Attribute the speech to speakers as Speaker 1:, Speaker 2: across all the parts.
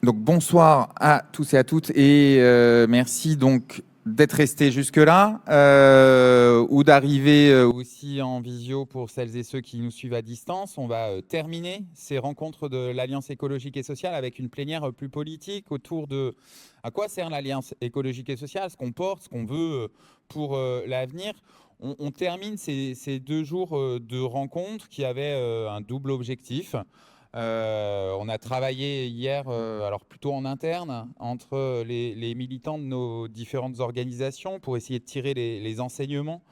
Speaker 1: Donc bonsoir à tous et à toutes et merci donc d'être restés jusque-là ou d'arriver aussi en visio pour celles et ceux qui nous suivent à distance. On va terminer ces rencontres de l'Alliance écologique et sociale avec une plénière plus politique autour de à quoi sert l'Alliance écologique et sociale, ce qu'on porte, ce qu'on veut pour l'avenir. On termine ces 2 jours de rencontres qui avaient un double objectif. On a travaillé hier, alors plutôt en interne, entre les militants de nos différentes organisations pour essayer de tirer les enseignements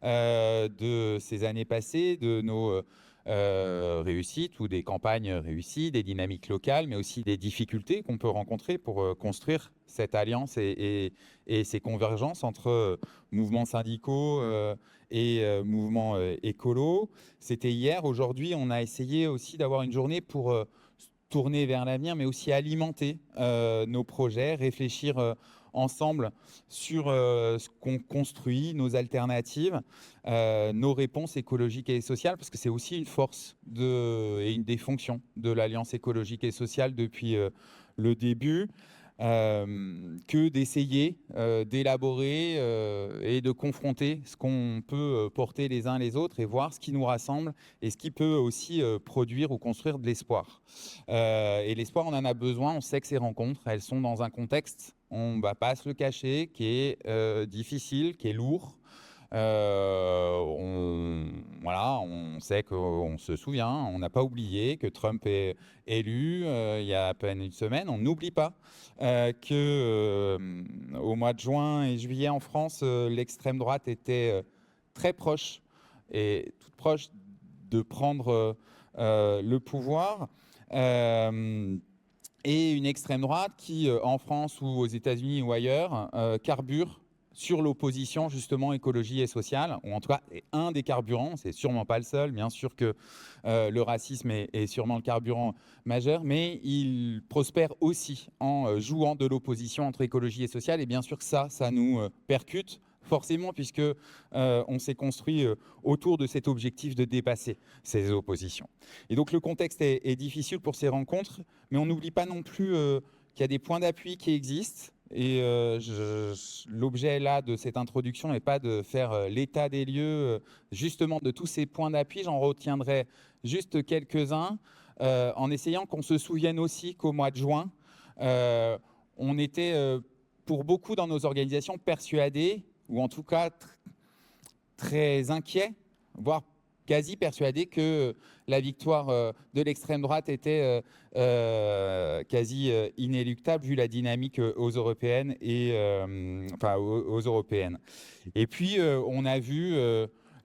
Speaker 1: de ces années passées, de nos réussites ou des campagnes réussies, des dynamiques locales, mais aussi des difficultés qu'on peut rencontrer pour construire cette alliance et ces convergences entre mouvements syndicaux et mouvements écolos. C'était hier. Aujourd'hui, on a essayé aussi d'avoir une journée pour tourner vers l'avenir, mais aussi alimenter nos projets, réfléchir ensemble sur ce qu'on construit, nos alternatives, nos réponses écologiques et sociales, parce que c'est aussi une force et une des fonctions de l'Alliance écologique et sociale depuis le début. Que d'essayer d'élaborer et de confronter ce qu'on peut porter les uns les autres et voir ce qui nous rassemble et ce qui peut aussi produire ou construire de l'espoir. Et l'espoir, on en a besoin, on sait que ces rencontres, elles sont dans un contexte, on ne va pas se le cacher, qui est difficile, qui est lourd. On sait qu'on se souvient, on n'a pas oublié que Trump est élu il y a à peine une semaine. On n'oublie pas qu'au mois de juin et juillet en France, l'extrême droite était très proche et toute proche de prendre le pouvoir. Et une extrême droite qui, en France ou aux États-Unis ou ailleurs, carbure sur l'opposition justement écologie et sociale, ou en tout cas est un des carburants, c'est sûrement pas le seul, bien sûr que le racisme est sûrement le carburant majeur, mais il prospère aussi en jouant de l'opposition entre écologie et sociale, et bien sûr que ça nous percute forcément, puisque on s'est construit autour de cet objectif de dépasser ces oppositions. Et donc le contexte est difficile pour ces rencontres, mais on n'oublie pas non plus qu'il y a des points d'appui qui existent. Et l'objet là de cette introduction n'est pas de faire l'état des lieux justement de tous ces points d'appui. J'en retiendrai juste quelques-uns en essayant qu'on se souvienne aussi qu'au mois de juin, on était pour beaucoup dans nos organisations persuadés, ou en tout cas très inquiets, voire quasi persuadés que la victoire de l'extrême droite était quasi inéluctable vu la dynamique aux européennes et aux européennes. Et puis on a vu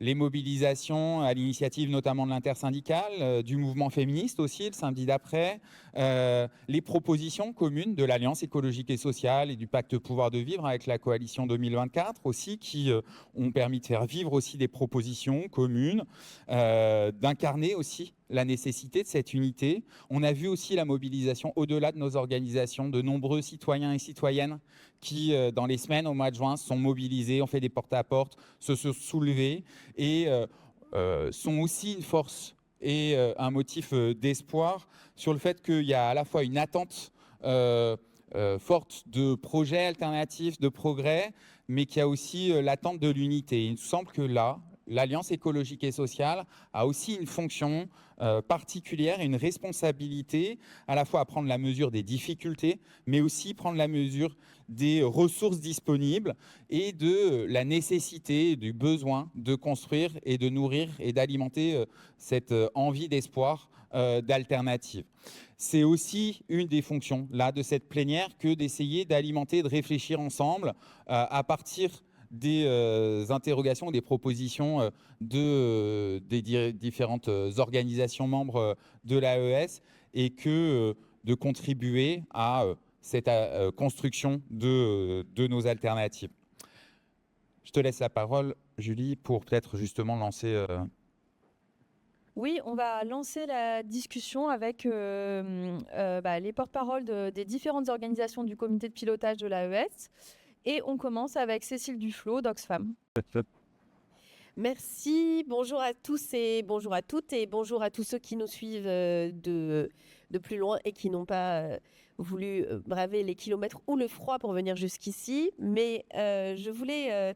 Speaker 1: les mobilisations à l'initiative notamment de l'intersyndicale, du mouvement féministe aussi le samedi d'après, les propositions communes de l'Alliance écologique et sociale et du pacte pouvoir de vivre avec la coalition 2024 aussi, qui ont permis de faire vivre aussi des propositions communes, d'incarner aussi la nécessité de cette unité. On a vu aussi la mobilisation au-delà de nos organisations, de nombreux citoyens et citoyennes qui, dans les semaines au mois de juin, se sont mobilisés, ont fait des porte-à-porte, se sont soulevés et sont aussi une force et un motif d'espoir sur le fait qu'il y a à la fois une attente forte de projets alternatifs, de progrès, mais qu'il y a aussi l'attente de l'unité. Il me semble que là, l'Alliance écologique et sociale a aussi une fonction particulière et une responsabilité à la fois à prendre la mesure des difficultés, mais aussi prendre la mesure des ressources disponibles et de la nécessité, du besoin de construire et de nourrir et d'alimenter cette envie d'espoir d'alternative. C'est aussi une des fonctions là, de cette plénière que d'essayer d'alimenter, de réfléchir ensemble à partir des interrogations, des propositions des différentes organisations membres de l'AES et de contribuer à cette construction de nos alternatives. Je te laisse la parole, Julie, pour peut-être justement lancer...
Speaker 2: Oui, on va lancer la discussion avec les porte-paroles des différentes organisations du comité de pilotage de l'AES. Et on commence avec Cécile Duflot d'Oxfam.
Speaker 3: Merci, bonjour à tous et bonjour à toutes et bonjour à tous ceux qui nous suivent de plus loin et qui n'ont pas voulu braver les kilomètres ou le froid pour venir jusqu'ici. Mais je voulais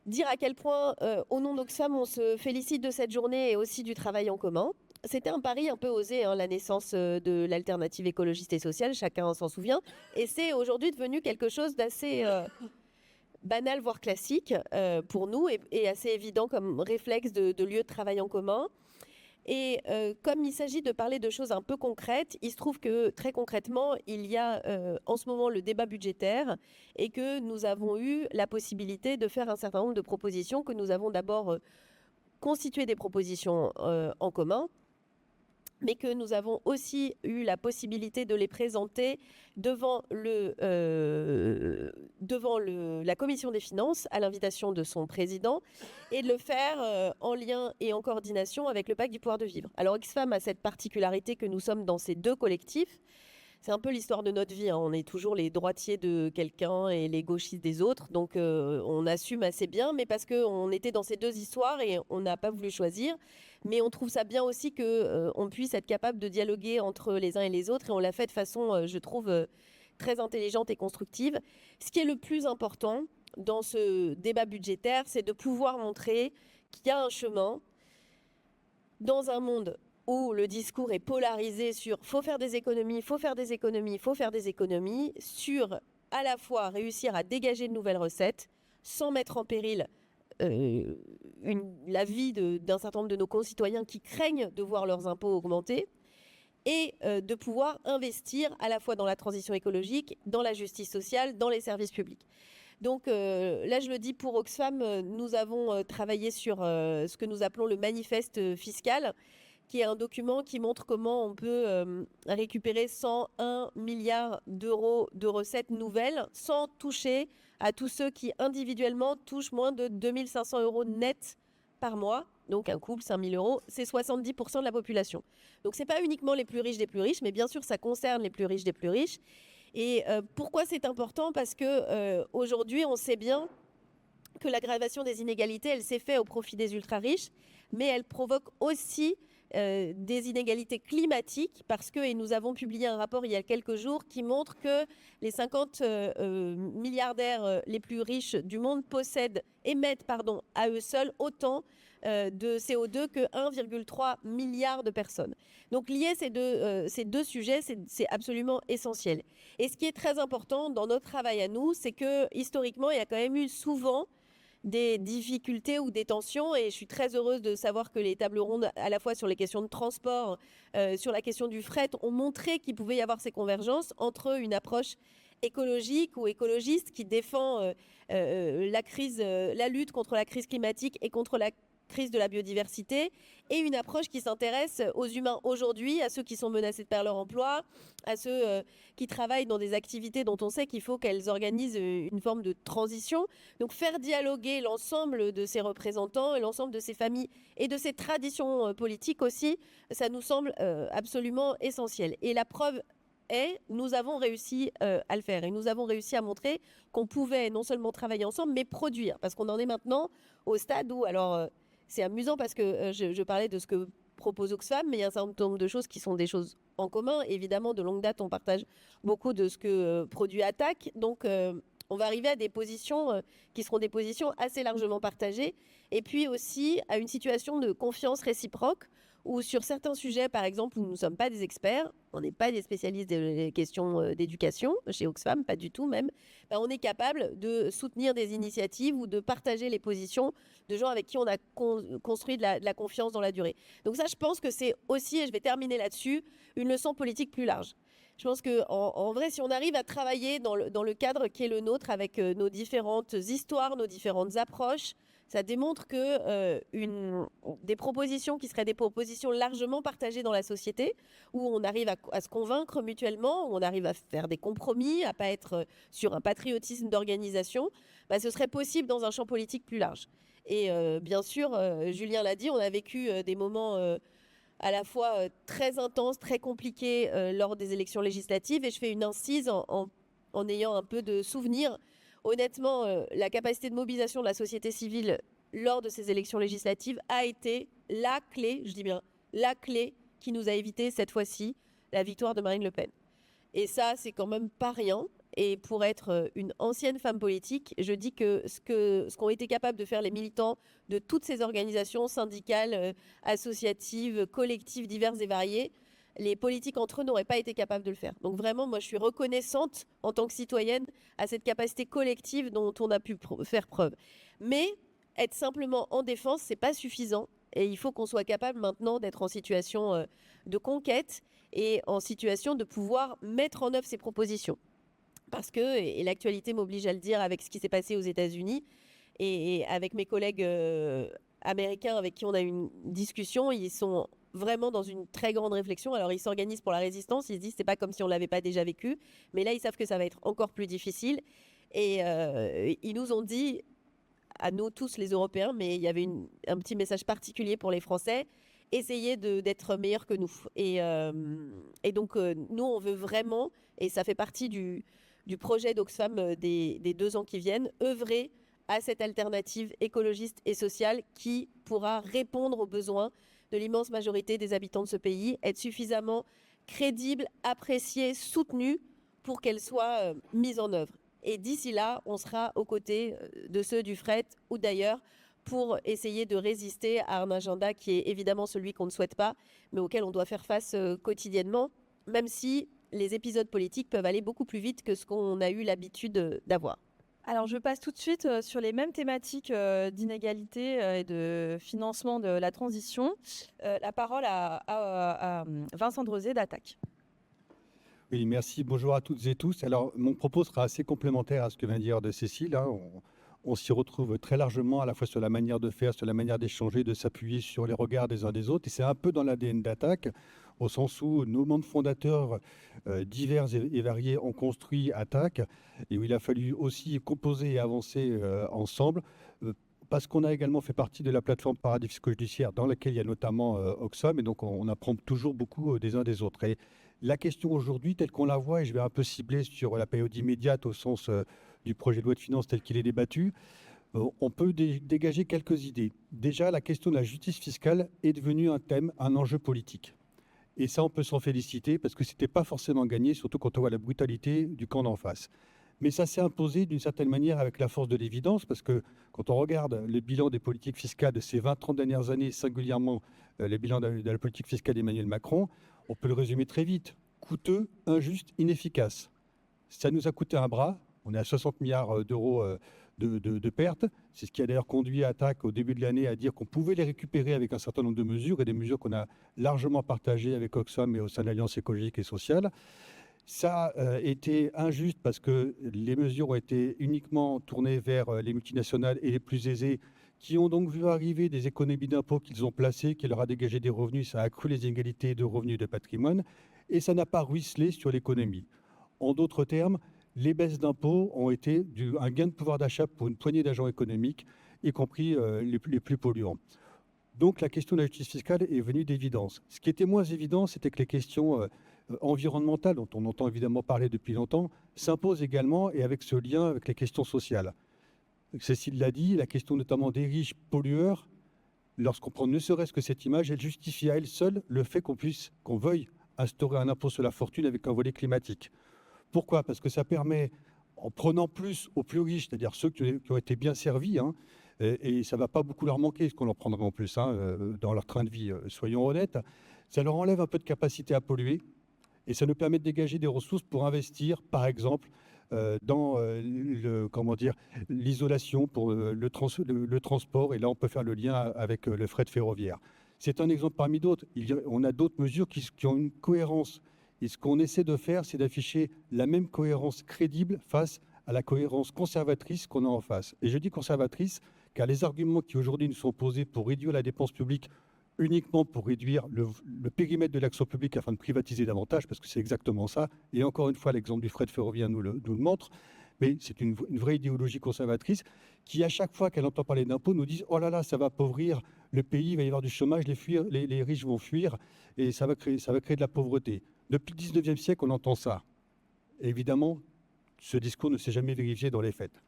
Speaker 3: dire à quel point, au nom d'Oxfam, on se félicite de cette journée et aussi du travail en commun. C'était un pari un peu osé, hein, la naissance de l'alternative écologiste et sociale, chacun s'en souvient. Et c'est aujourd'hui devenu quelque chose d'assez banal, voire classique pour nous et assez évident comme réflexe de lieu de travail en commun. Et comme il s'agit de parler de choses un peu concrètes, il se trouve que très concrètement, il y a en ce moment le débat budgétaire et que nous avons eu la possibilité de faire un certain nombre de propositions, que nous avons d'abord constitué des propositions en commun, mais que nous avons aussi eu la possibilité de les présenter devant la Commission des finances à l'invitation de son président et de le faire en lien et en coordination avec le Pacte du pouvoir de vivre. Alors Oxfam a cette particularité que nous sommes dans ces deux collectifs. C'est un peu l'histoire de notre vie, hein. On est toujours les droitiers de quelqu'un et les gauchistes des autres. Donc on assume assez bien, mais parce qu'on était dans ces deux histoires et on n'a pas voulu choisir. Mais on trouve ça bien aussi qu'on puisse être capable de dialoguer entre les uns et les autres. Et on l'a fait de façon, je trouve, très intelligente et constructive. Ce qui est le plus important dans ce débat budgétaire, c'est de pouvoir montrer qu'il y a un chemin dans un monde où le discours est polarisé sur faut faire des économies, faut faire des économies, faut faire des économies, sur à la fois réussir à dégager de nouvelles recettes sans mettre en péril la vie d'un certain nombre de nos concitoyens qui craignent de voir leurs impôts augmenter et de pouvoir investir à la fois dans la transition écologique, dans la justice sociale, dans les services publics. Donc là, je le dis pour Oxfam, nous avons travaillé sur ce que nous appelons le manifeste fiscal, qui est un document qui montre comment on peut récupérer 101 milliards d'euros de recettes nouvelles sans toucher à tous ceux qui individuellement touchent moins de 2500 euros net par mois. Donc un couple, 5000 euros, c'est 70% de la population. Donc c'est pas uniquement les plus riches des plus riches, mais bien sûr ça concerne les plus riches des plus riches. Et pourquoi c'est important ? Parce que aujourd'hui, on sait bien que l'aggravation des inégalités, elle s'est faite au profit des ultra-riches, mais elle provoque aussi des inégalités climatiques parce que, et nous avons publié un rapport il y a quelques jours qui montre que les 50 milliardaires les plus riches du monde émettent à eux seuls autant de CO2 que 1,3 milliard de personnes. Donc lier ces deux sujets, c'est absolument essentiel. Et ce qui est très important dans notre travail à nous, c'est que historiquement, il y a quand même eu souvent des difficultés ou des tensions, et je suis très heureuse de savoir que les tables rondes, à la fois sur les questions de transport, sur la question du fret, ont montré qu'il pouvait y avoir ces convergences entre une approche écologique ou écologiste qui défend la lutte contre la crise climatique et contre la crise de la biodiversité, et une approche qui s'intéresse aux humains aujourd'hui, à ceux qui sont menacés de perdre leur emploi, à ceux qui travaillent dans des activités dont on sait qu'il faut qu'elles organisent une forme de transition. Donc faire dialoguer l'ensemble de ces représentants et l'ensemble de ces familles et de ces traditions politiques aussi, ça nous semble absolument essentiel. Et la preuve est, nous avons réussi à le faire, et nous avons réussi à montrer qu'on pouvait non seulement travailler ensemble, mais produire, parce qu'on en est maintenant au stade où, alors c'est amusant parce que je parlais de ce que propose Oxfam, mais il y a un certain nombre de choses qui sont des choses en commun. Évidemment, de longue date, on partage beaucoup de ce que produit Attaque. Donc, on va arriver à des positions qui seront des positions assez largement partagées. Et puis aussi à une situation de confiance réciproque où sur certains sujets, par exemple, où nous ne sommes pas des experts, on n'est pas des spécialistes des questions d'éducation, chez Oxfam, pas du tout même, ben on est capable de soutenir des initiatives ou de partager les positions de gens avec qui on a construit de la confiance dans la durée. Donc ça, je pense que c'est aussi, et je vais terminer là-dessus, une leçon politique plus large. Je pense qu'en vrai, si on arrive à travailler dans le cadre qui est le nôtre, avec nos différentes histoires, nos différentes approches, ça démontre que des propositions qui seraient des propositions largement partagées dans la société, où on arrive à se convaincre mutuellement, où on arrive à faire des compromis, à ne pas être sur un patriotisme d'organisation, bah, ce serait possible dans un champ politique plus large. Et bien sûr, Julien l'a dit, on a vécu des moments à la fois très intenses, très compliqués lors des élections législatives, et je fais une incise en ayant un peu de souvenir. Honnêtement, la capacité de mobilisation de la société civile lors de ces élections législatives a été la clé, je dis bien la clé, qui nous a évité cette fois-ci la victoire de Marine Le Pen. Et ça, c'est quand même pas rien. Et pour être une ancienne femme politique, je dis que ce qu'ont été capables de faire les militants de toutes ces organisations syndicales, associatives, collectives, diverses et variées, les politiques entre eux n'auraient pas été capables de le faire. Donc vraiment, moi, je suis reconnaissante en tant que citoyenne à cette capacité collective dont on a pu faire preuve. Mais être simplement en défense, c'est pas suffisant. Et il faut qu'on soit capable maintenant d'être en situation de conquête et en situation de pouvoir mettre en œuvre ces propositions. Parce que, et l'actualité m'oblige à le dire avec ce qui s'est passé aux États-Unis et avec mes collègues américains avec qui on a eu une discussion, ils sont vraiment dans une très grande réflexion. Alors ils s'organisent pour la résistance, ils se disent c'est pas comme si on l'avait pas déjà vécu, mais là ils savent que ça va être encore plus difficile. Et ils nous ont dit, à nous tous les Européens, mais il y avait un petit message particulier pour les Français, essayez d'être meilleurs que nous. Et donc nous on veut vraiment, et ça fait partie du projet d'Oxfam des 2 ans qui viennent, œuvrer à cette alternative écologiste et sociale qui pourra répondre aux besoins de l'immense majorité des habitants de ce pays, être suffisamment crédible, appréciée, soutenue pour qu'elle soit mise en œuvre. Et d'ici là, on sera aux côtés de ceux du fret ou d'ailleurs pour essayer de résister à un agenda qui est évidemment celui qu'on ne souhaite pas, mais auquel on doit faire face quotidiennement, même si les épisodes politiques peuvent aller beaucoup plus vite que ce qu'on a eu l'habitude d'avoir.
Speaker 2: Alors, je passe tout de suite sur les mêmes thématiques d'inégalité et de financement de la transition. La parole à Vincent Drezé d'Attaque.
Speaker 4: Oui, merci. Bonjour à toutes et tous. Alors, mon propos sera assez complémentaire à ce que vient de dire de Cécile. On s'y retrouve très largement à la fois sur la manière de faire, sur la manière d'échanger, de s'appuyer sur les regards des uns des autres. Et c'est un peu dans l'ADN d'Attaque, au sens où nos membres fondateurs divers et variés ont construit Attaque et où il a fallu aussi composer et avancer ensemble. Parce qu'on a également fait partie de la plateforme Paradis Fisco-Judiciaire dans laquelle il y a notamment Oxfam, et donc on apprend toujours beaucoup des uns des autres. Et la question aujourd'hui, telle qu'on la voit, et je vais un peu cibler sur la période immédiate au sens du projet de loi de finances tel qu'il est débattu, on peut dégager quelques idées. Déjà, la question de la justice fiscale est devenue un thème, un enjeu politique. Et ça, on peut s'en féliciter parce que ce n'était pas forcément gagné, surtout quand on voit la brutalité du camp d'en face. Mais ça s'est imposé d'une certaine manière avec la force de l'évidence, parce que quand on regarde le bilan des politiques fiscales de ces 20-30 dernières années, singulièrement le bilan de la politique fiscale d'Emmanuel Macron, on peut le résumer très vite. Coûteux, injuste, inefficace. Ça nous a coûté un bras. On est à 60 milliards d'euros de pertes. C'est ce qui a d'ailleurs conduit Attaque au début de l'année à dire qu'on pouvait les récupérer avec un certain nombre de mesures, et des mesures qu'on a largement partagées avec Oxfam et au sein de l'Alliance écologique et sociale. Ça a été injuste parce que les mesures ont été uniquement tournées vers les multinationales et les plus aisés, qui ont donc vu arriver des économies d'impôts qu'ils ont placées, qui leur a dégagé des revenus. Ça a accru les inégalités de revenus et de patrimoine, et ça n'a pas ruisselé sur l'économie. En d'autres termes, les baisses d'impôts ont été un gain de pouvoir d'achat pour une poignée d'agents économiques, y compris les plus polluants. Donc la question de la justice fiscale est venue d'évidence. Ce qui était moins évident, c'était que les questions environnementales, dont on entend évidemment parler depuis longtemps, s'imposent également, et avec ce lien avec les questions sociales. Cécile l'a dit, la question notamment des riches pollueurs, lorsqu'on prend ne serait-ce que cette image, elle justifie à elle seule le fait qu'on veuille instaurer un impôt sur la fortune avec un volet climatique. Pourquoi ? Parce que ça permet, en prenant plus aux plus riches, c'est-à-dire ceux qui ont été bien servis, et ça ne va pas beaucoup leur manquer, ce qu'on leur prendra en plus dans leur train de vie, soyons honnêtes, ça leur enlève un peu de capacité à polluer, et ça nous permet de dégager des ressources pour investir, par exemple, dans l'isolation, pour le transport, et là on peut faire le lien avec le fret ferroviaire. C'est un exemple parmi d'autres. On a d'autres mesures qui ont une cohérence. Et ce qu'on essaie de faire, c'est d'afficher la même cohérence crédible face à la cohérence conservatrice qu'on a en face. Et je dis conservatrice, car les arguments qui aujourd'hui nous sont posés pour réduire la dépense publique uniquement pour réduire le périmètre de l'action publique afin de privatiser davantage, parce que c'est exactement ça, et encore une fois, l'exemple du fret ferroviaire nous le montre, mais c'est une vraie idéologie conservatrice qui, à chaque fois qu'elle entend parler d'impôts, nous dit « Oh là là, ça va appauvrir le pays, il va y avoir du chômage, les riches vont fuir, et ça va créer de la pauvreté ». Depuis le 19e siècle, on entend ça. Et évidemment, ce discours ne s'est jamais vérifié dans les faits.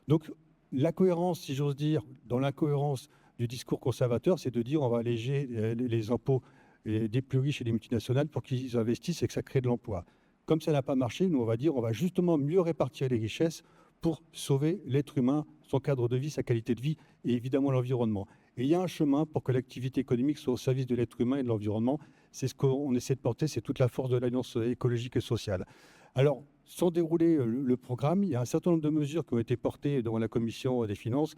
Speaker 4: Donc, la cohérence, si j'ose dire, dans l'incohérence du discours conservateur, c'est de dire on va alléger les impôts des plus riches et des multinationales pour qu'ils investissent et que ça crée de l'emploi. Comme ça n'a pas marché, nous on va dire on va justement mieux répartir les richesses pour sauver l'être humain, son cadre de vie, sa qualité de vie et évidemment l'environnement. Et il y a un chemin pour que l'activité économique soit au service de l'être humain et de l'environnement. C'est ce qu'on essaie de porter, c'est toute la force de l'Alliance écologique et sociale. Alors, sans dérouler le programme, il y a un certain nombre de mesures qui ont été portées devant la Commission des finances.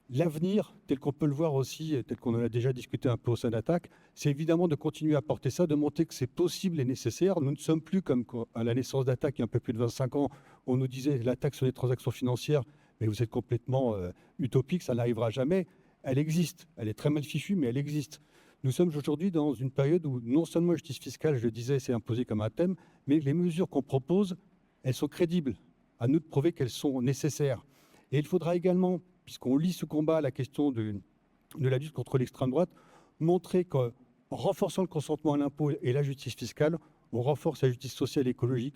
Speaker 4: L'avenir, tel qu'on peut le voir aussi, tel qu'on en a déjà discuté un peu au sein d'Attaque, c'est évidemment de continuer à porter ça, de montrer que c'est possible et nécessaire. Nous ne sommes plus comme à la naissance d'Attaque, il y a un peu plus de 25 ans, on nous disait la taxe sur les transactions financières, mais vous êtes complètement utopique, ça n'arrivera jamais. Elle existe, elle est très mal fichue, mais elle existe. Nous sommes aujourd'hui dans une période où non seulement la justice fiscale, je le disais, c'est imposé comme un thème, mais les mesures qu'on propose, elles sont crédibles. À nous de prouver qu'elles sont nécessaires. Et il faudra également, puisqu'on lit ce combat à la question de la lutte contre l'extrême droite, montrer qu'en renforçant le consentement à l'impôt et la justice fiscale, on renforce la justice sociale et écologique,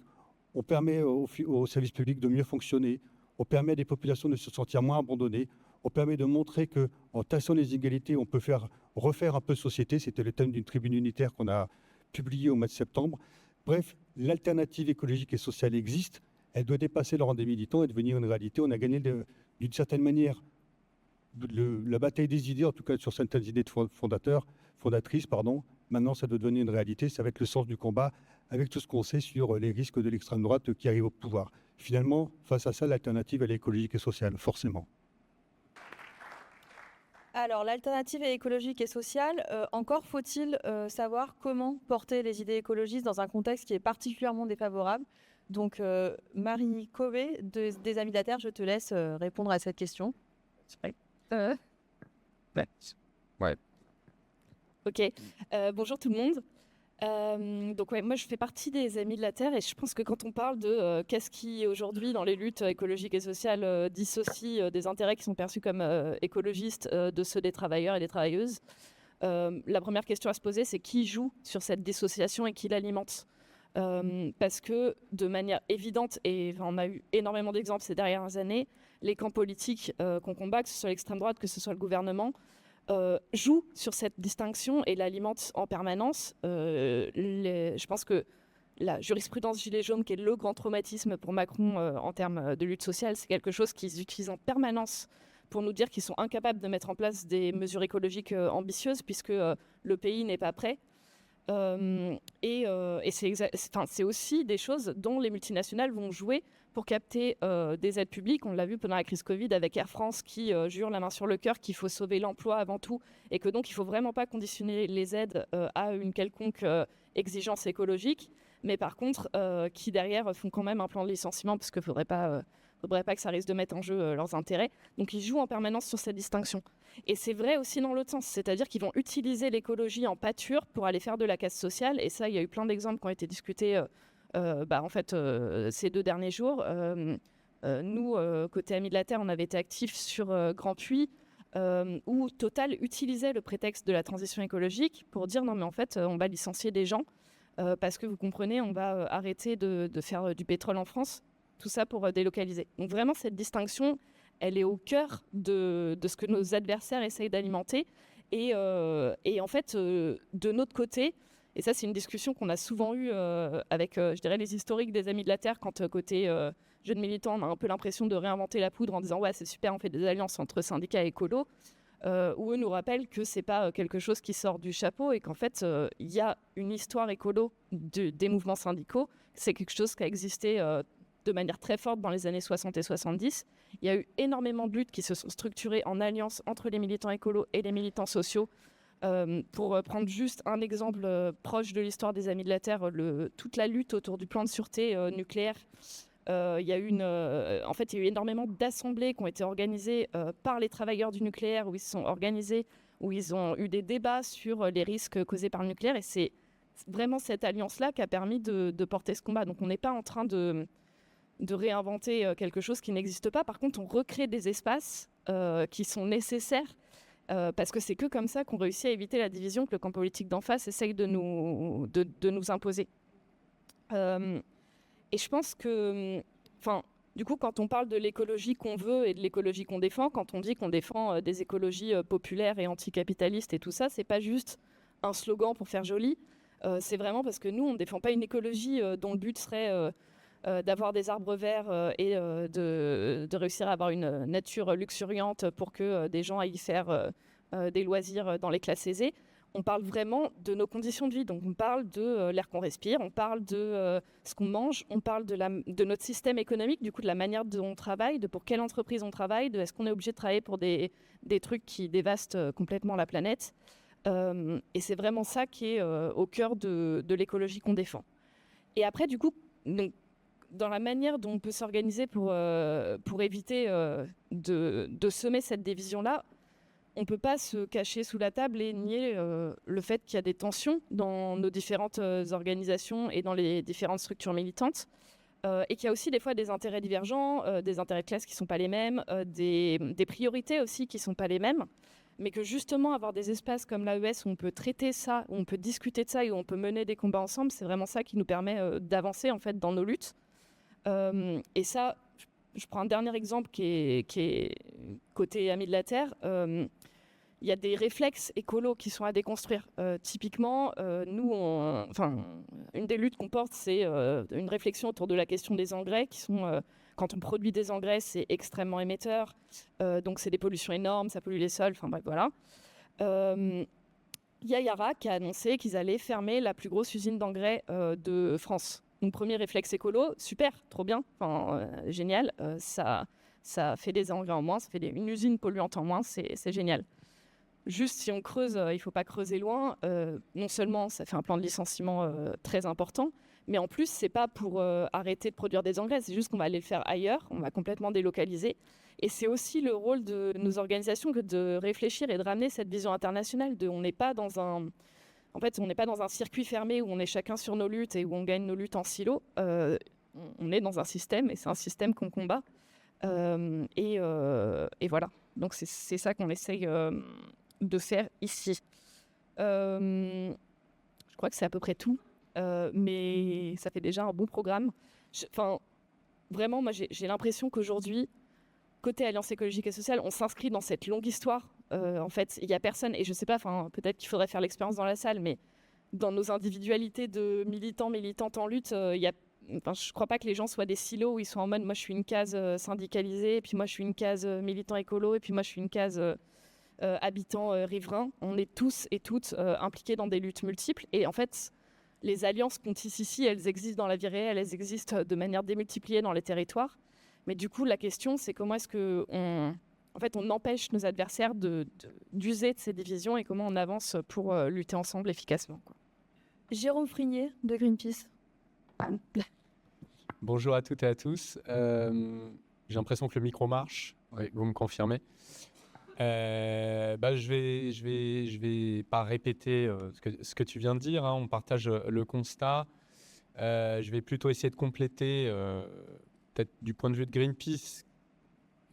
Speaker 4: on permet aux services publics de mieux fonctionner, on permet à des populations de se sentir moins abandonnées, on permet de montrer qu'en tassant les inégalités, on peut refaire un peu société. C'était le thème d'une tribune unitaire qu'on a publiée au mois de septembre. Bref, l'alternative écologique et sociale existe. Elle doit dépasser le rang des militants et devenir une réalité. On a gagné d'une certaine manière la bataille des idées, en tout cas sur certaines idées de fondatrices. Maintenant, ça doit devenir une réalité. Ça va être le sens du combat avec tout ce qu'on sait sur les risques de l'extrême droite qui arrive au pouvoir. Finalement, face à ça, l'alternative, elle est écologique et sociale, forcément.
Speaker 2: Alors, l'alternative est écologique et sociale. Encore faut-il savoir comment porter les idées écologistes dans un contexte qui est particulièrement défavorable. Donc, Marie Cové, des Amis de la Terre, je te laisse répondre à cette question.
Speaker 1: Ouais.
Speaker 2: Ok. Bonjour tout le monde. Donc moi je fais partie des Amis de la Terre et je pense que quand on parle de qu'est-ce qui aujourd'hui dans les luttes écologiques et sociales dissocie des intérêts qui sont perçus comme écologistes de ceux des travailleurs et des travailleuses, la première question à se poser c'est qui joue sur cette dissociation et qui l'alimente, parce que de manière évidente, et on a eu énormément d'exemples ces dernières années, les camps politiques qu'on combat, que ce soit l'extrême droite, que ce soit le gouvernement, joue sur cette distinction et l'alimente en permanence. Je pense que la jurisprudence gilet jaune, qui est le grand traumatisme pour Macron en termes de lutte sociale, c'est quelque chose qu'ils utilisent en permanence pour nous dire qu'ils sont incapables de mettre en place des mesures écologiques ambitieuses puisque le pays n'est pas prêt. Et c'est aussi des choses dont les multinationales vont jouer pour capter des aides publiques. On l'a vu pendant la crise Covid avec Air France qui jure la main sur le cœur qu'il faut sauver l'emploi avant tout et que donc il ne faut vraiment pas conditionner les aides à une quelconque exigence écologique, mais par contre qui derrière font quand même un plan de licenciement parce qu'il ne faudrait pas que ça risque de mettre en jeu leurs intérêts. Donc ils jouent en permanence sur cette distinction. Et c'est vrai aussi dans l'autre sens, c'est-à-dire qu'ils vont utiliser l'écologie en pâture pour aller faire de la casse sociale. Et ça, il y a eu plein d'exemples qui ont été discutés ces 2 derniers jours. Nous, côté Amis de la Terre, on avait été actifs sur Grand Puy, où Total utilisait le prétexte de la transition écologique pour dire non mais en fait, on va licencier des gens parce que vous comprenez, on va arrêter de faire du pétrole en France. Tout ça pour délocaliser. Donc vraiment, cette distinction, elle est au cœur de ce que nos adversaires essayent d'alimenter. Et en fait, de notre côté, et ça c'est une discussion qu'on a souvent eue avec, je dirais, les historiques des Amis de la Terre, quand côté jeunes militants, on a un peu l'impression de réinventer la poudre en disant « ouais, c'est super, on fait des alliances entre syndicats et écolos », où eux nous rappellent que c'est pas quelque chose qui sort du chapeau et qu'en fait, il y a une histoire écolo des mouvements syndicaux. C'est quelque chose qui a existé de manière très forte dans les années 60 et 70. Il y a eu énormément de luttes qui se sont structurées en alliance entre les militants écolos et les militants sociaux. Pour prendre juste un exemple proche de l'histoire des Amis de la Terre, toute la lutte autour du plan de sûreté nucléaire, il y a eu énormément d'assemblées qui ont été organisées par les travailleurs du nucléaire, où ils se sont organisés, où ils ont eu des débats sur les risques causés par le nucléaire. Et c'est vraiment cette alliance-là qui a permis de porter ce combat. Donc on n'est pas en train de réinventer quelque chose qui n'existe pas. Par contre, on recrée des espaces qui sont nécessaires parce que c'est que comme ça qu'on réussit à éviter la division que le camp politique d'en face essaye de nous imposer. Et je pense que Du coup, quand on parle de l'écologie qu'on veut et de l'écologie qu'on défend, quand on dit qu'on défend des écologies populaires et anticapitalistes et tout ça, c'est pas juste un slogan pour faire joli. C'est vraiment parce que nous, on ne défend pas une écologie dont le but serait d'avoir des arbres verts et de réussir à avoir une nature luxuriante pour que des gens aillent faire des loisirs dans les classes aisées. On parle vraiment de nos conditions de vie. Donc, on parle de l'air qu'on respire, on parle de ce qu'on mange, on parle de notre système économique, du coup, de la manière dont on travaille, de pour quelle entreprise on travaille, de est-ce qu'on est obligé de travailler pour des trucs qui dévastent complètement la planète. Et c'est vraiment ça qui est au cœur de l'écologie qu'on défend. Et après, du coup, donc, dans la manière dont on peut s'organiser pour éviter de semer cette division-là, on ne peut pas se cacher sous la table et nier le fait qu'il y a des tensions dans nos différentes organisations et dans les différentes structures militantes. Et qu'il y a aussi des fois des intérêts divergents, des intérêts de classe qui ne sont pas les mêmes, des priorités aussi qui ne sont pas les mêmes. Mais que justement, avoir des espaces comme l'AES où on peut traiter ça, où on peut discuter de ça et où on peut mener des combats ensemble, c'est vraiment ça qui nous permet d'avancer en fait, dans nos luttes. Et ça, je prends un dernier exemple qui est côté Amis de la Terre. Il y a des réflexes écolos qui sont à déconstruire. Typiquement, nous, une des luttes qu'on porte, c'est une réflexion autour de la question des engrais, qui sont, quand on produit des engrais, c'est extrêmement émetteur, donc c'est des pollutions énormes, ça pollue les sols, enfin bref, voilà. Il y a Yara qui a annoncé qu'ils allaient fermer la plus grosse usine d'engrais de France. Donc, premier réflexe écolo, super, trop bien, génial, ça fait des engrais en moins, ça fait une usine polluante en moins, c'est génial. Juste, si on creuse, il ne faut pas creuser loin. Non seulement, ça fait un plan de licenciement très important, mais en plus, ce n'est pas pour arrêter de produire des engrais, c'est juste qu'on va aller le faire ailleurs, on va complètement délocaliser. Et c'est aussi le rôle de nos organisations que de réfléchir et de ramener cette vision internationale. On n'est pas dans un circuit fermé où on est chacun sur nos luttes et où on gagne nos luttes en silo. On est dans un système, et c'est un système qu'on combat. Et voilà. Donc, c'est ça qu'on essaye de faire ici. Je crois que c'est à peu près tout, mais ça fait déjà un bon programme. Vraiment, moi j'ai l'impression qu'aujourd'hui, côté Alliance écologique et sociale, on s'inscrit dans cette longue histoire. En fait, il n'y a personne, et je ne sais pas, peut-être qu'il faudrait faire l'expérience dans la salle, mais dans nos individualités de militants, militantes en lutte, je ne crois pas que les gens soient des silos où ils sont en mode moi je suis une case syndicalisée, et puis moi je suis une case militant écolo, et puis moi je suis une case habitant riverain. On est tous et toutes impliqués dans des luttes multiples. Et en fait, les alliances qu'on tisse ici, elles existent dans la vie réelle, elles existent de manière démultipliée dans les territoires. Mais du coup, la question, c'est comment est-ce qu'on empêche nos adversaires d'user de ces divisions et comment on avance pour lutter ensemble efficacement, quoi.
Speaker 3: Jérôme Frignier de Greenpeace.
Speaker 5: Bonjour à toutes et à tous. J'ai l'impression que le micro marche. Oui, vous me confirmez. Je vais pas répéter ce que tu viens de dire. On partage le constat. Je vais plutôt essayer de compléter, peut-être du point de vue de Greenpeace,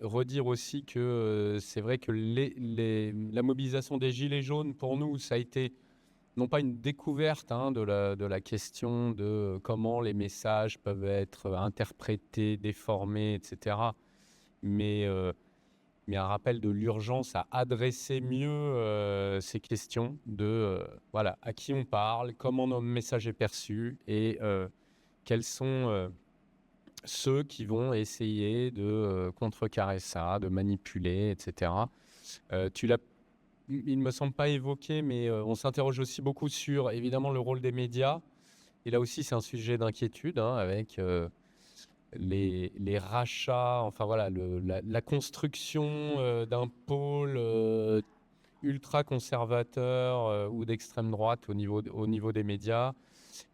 Speaker 5: redire aussi que c'est vrai que la mobilisation des Gilets jaunes, pour nous, ça a été non pas une découverte de la question de comment les messages peuvent être interprétés, déformés, etc., mais un rappel de l'urgence à adresser mieux ces questions de à qui on parle, comment notre message est perçu et quels sont ceux qui vont essayer de contrecarrer ça, de manipuler, etc. Il ne me semble pas évoqué, mais on s'interroge aussi beaucoup sur évidemment le rôle des médias. Et là aussi, c'est un sujet d'inquiétude avec les rachats, la construction d'un pôle ultra conservateur ou d'extrême droite au niveau des médias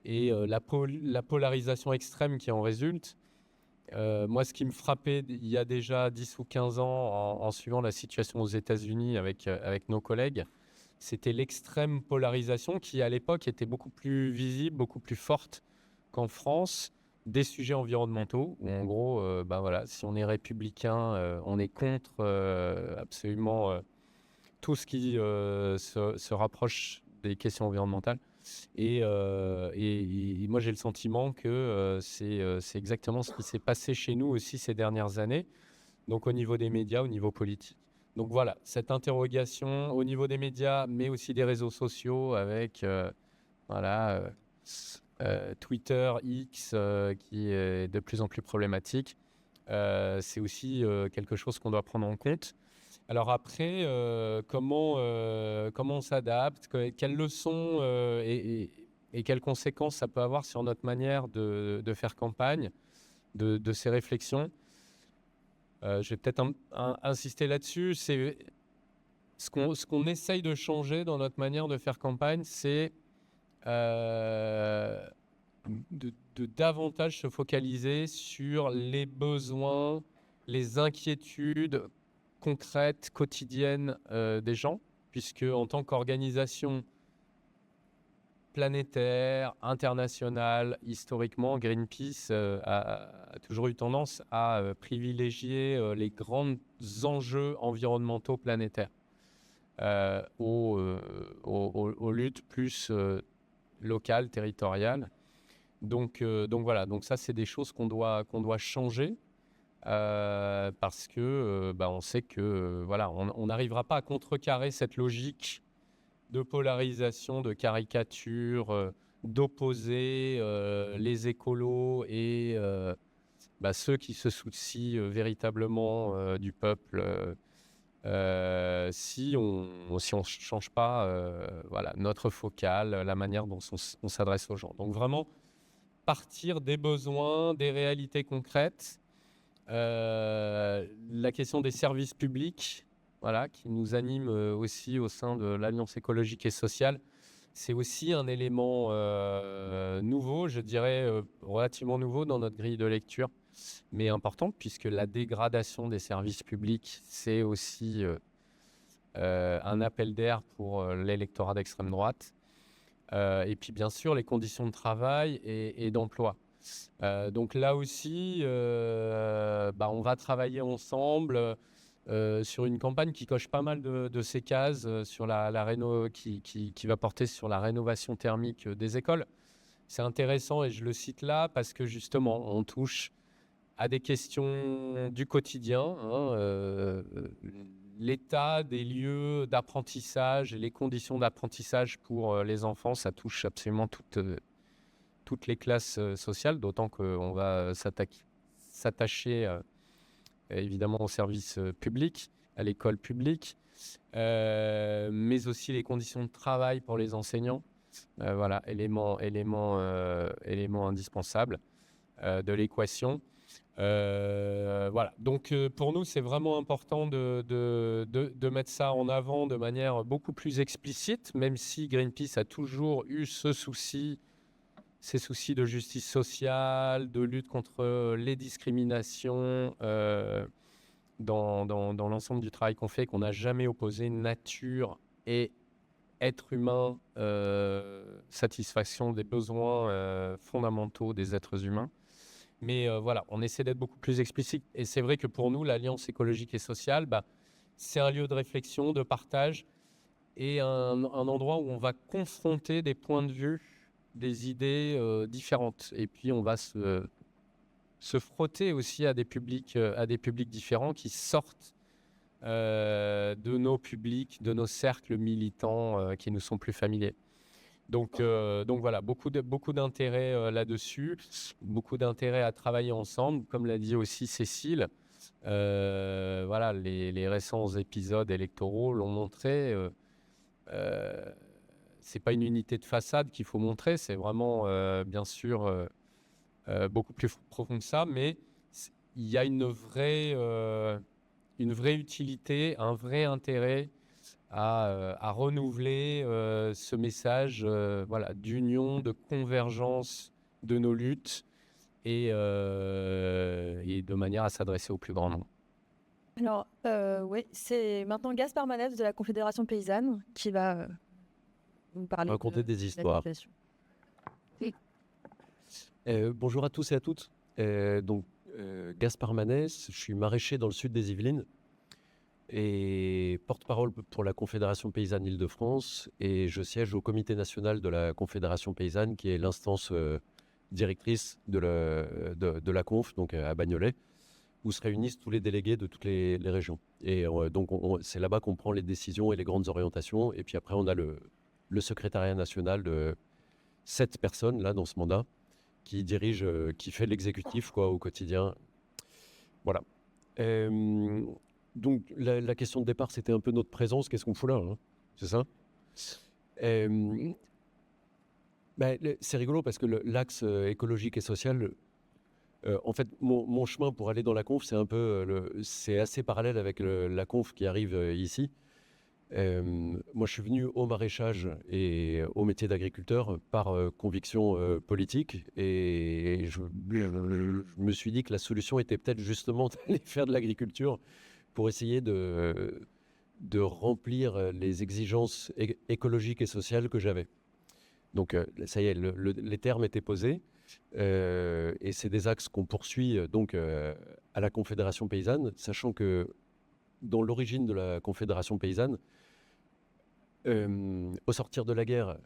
Speaker 5: et la polarisation extrême qui en résulte. Moi, ce qui me frappait il y a déjà 10 ou 15 ans en suivant la situation aux États-Unis avec nos collègues, c'était l'extrême polarisation qui, à l'époque, était beaucoup plus visible, beaucoup plus forte qu'en France, des sujets environnementaux, où en gros, si on est républicain, on est contre absolument tout ce qui se rapproche des questions environnementales. Et moi, j'ai le sentiment que c'est exactement ce qui s'est passé chez nous aussi ces dernières années, donc au niveau des médias, au niveau politique. Donc voilà, cette interrogation au niveau des médias, mais aussi des réseaux sociaux avec Twitter, X, qui est de plus en plus problématique. C'est aussi quelque chose qu'on doit prendre en compte. Alors après, comment on s'adapte, quelles leçons et quelles conséquences ça peut avoir sur notre manière de faire campagne, de ces réflexions. Je vais peut-être insister là-dessus. C'est ce qu'on essaye de changer dans notre manière de faire campagne, c'est de davantage se focaliser sur les besoins, les inquiétudes concrètes, quotidiennes des gens, puisque en tant qu'organisation planétaire, internationale, historiquement, Greenpeace a toujours eu tendance à privilégier les grands enjeux environnementaux planétaires aux luttes plus locales, territoriales. Donc voilà, donc ça c'est des choses qu'on doit changer parce que on sait que voilà, on n'arrivera pas à contrecarrer cette logique de polarisation, de caricature, d'opposer les écolos et ceux qui se soucient véritablement du peuple si on change pas voilà, notre focale, la manière dont on s'adresse aux gens. Donc vraiment partir des besoins, des réalités concrètes, la question des services publics, voilà, qui nous anime aussi au sein de l'Alliance écologique et sociale. C'est aussi un élément nouveau, je dirais relativement nouveau dans notre grille de lecture, mais important puisque la dégradation des services publics, c'est aussi un appel d'air pour l'électorat d'extrême droite. Et puis bien sûr les conditions de travail et d'emploi. Donc là aussi, on va travailler ensemble sur une campagne qui coche pas mal de ces cases sur qui va porter sur la rénovation thermique des écoles. C'est intéressant et je le cite là parce que justement, on touche à des questions du quotidien, l'état des lieux d'apprentissage et les conditions d'apprentissage pour les enfants, ça touche absolument toutes les classes sociales, d'autant qu'on va s'attacher évidemment au service public, à l'école publique, mais aussi les conditions de travail pour les enseignants. Voilà, élément indispensable de l'équation. Voilà, donc pour nous, c'est vraiment important de mettre ça en avant de manière beaucoup plus explicite, même si Greenpeace a toujours eu ces soucis de justice sociale, de lutte contre les discriminations dans l'ensemble du travail qu'on fait, qu'on n'a jamais opposé nature et être humain, satisfaction des besoins fondamentaux des êtres humains. Mais voilà, on essaie d'être beaucoup plus explicite. Et c'est vrai que pour nous, l'Alliance écologique et sociale, c'est un lieu de réflexion, de partage et un endroit où on va confronter des points de vue, des idées différentes. Et puis, on va se frotter aussi à des publics différents qui sortent de nos publics, de nos cercles militants qui nous sont plus familiers. Donc voilà, beaucoup d'intérêt là-dessus, beaucoup d'intérêt à travailler ensemble, comme l'a dit aussi Cécile. Voilà, les récents épisodes électoraux l'ont montré. C'est pas une unité de façade qu'il faut montrer, c'est vraiment bien sûr beaucoup plus profond que ça, mais il y a une vraie utilité, un vrai intérêt à renouveler ce message voilà, d'union, de convergence de nos luttes et de manière à s'adresser au plus grand nombre.
Speaker 6: Alors, oui, c'est maintenant Gaspard Manès de la Confédération paysanne qui va vous parler
Speaker 7: raconter des histoires. Bonjour à tous et à toutes. Gaspard Manès, je suis maraîcher dans le sud des Yvelines. et porte-parole pour la Confédération paysanne Île-de-France et je siège au comité national de la Confédération paysanne qui est l'instance directrice de la conf, donc à Bagnolet, où se réunissent tous les délégués de toutes les régions. Et donc, c'est là-bas qu'on prend les décisions et les grandes orientations. Et puis après, on a le secrétariat national de 7 personnes, là, dans ce mandat, qui dirige, qui fait l'exécutif, quoi, au quotidien. Voilà. Donc, la question de départ, c'était un peu notre présence. Qu'est-ce qu'on fout là, hein, c'est ça? C'est rigolo parce que l'axe écologique et social... en fait, mon chemin pour aller dans la conf, c'est assez parallèle avec la conf qui arrive ici. Moi, je suis venu au maraîchage et au métier d'agriculteur par conviction politique. Et je me suis dit que la solution était peut-être justement d'aller faire de l'agriculture pour essayer de remplir les exigences écologiques et sociales que j'avais. Donc, ça y est, les termes étaient posés. Et c'est des axes qu'on poursuit donc à la Confédération paysanne, sachant que dans l'origine de la Confédération paysanne, au sortir de la guerre,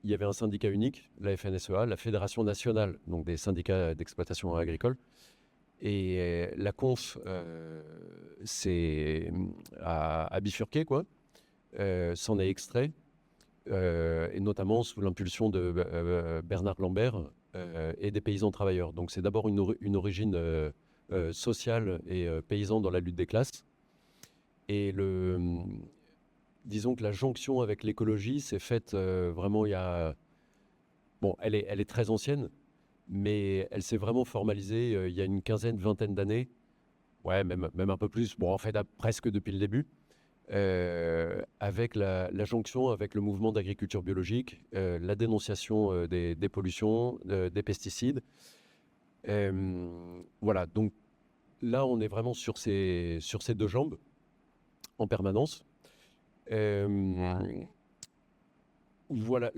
Speaker 7: il y avait un syndicat unique, la FNSEA, la Fédération nationale donc des syndicats d'exploitation agricole. Et la conf a bifurqué, quoi, s'en est extrait, et notamment sous l'impulsion de Bernard Lambert, et des paysans travailleurs. Donc c'est d'abord une origine sociale et paysan dans la lutte des classes. Et disons que la jonction avec l'écologie s'est faite vraiment il y a... Bon, elle est très ancienne, mais elle s'est vraiment formalisée il y a une quinzaine, vingtaine d'années. Ouais, même un peu plus. Bon, en fait, presque depuis le début. Avec la jonction avec le mouvement d'agriculture biologique, la dénonciation des pollutions, des pesticides. Voilà, donc là, on est vraiment sur ces deux jambes en permanence. Voilà,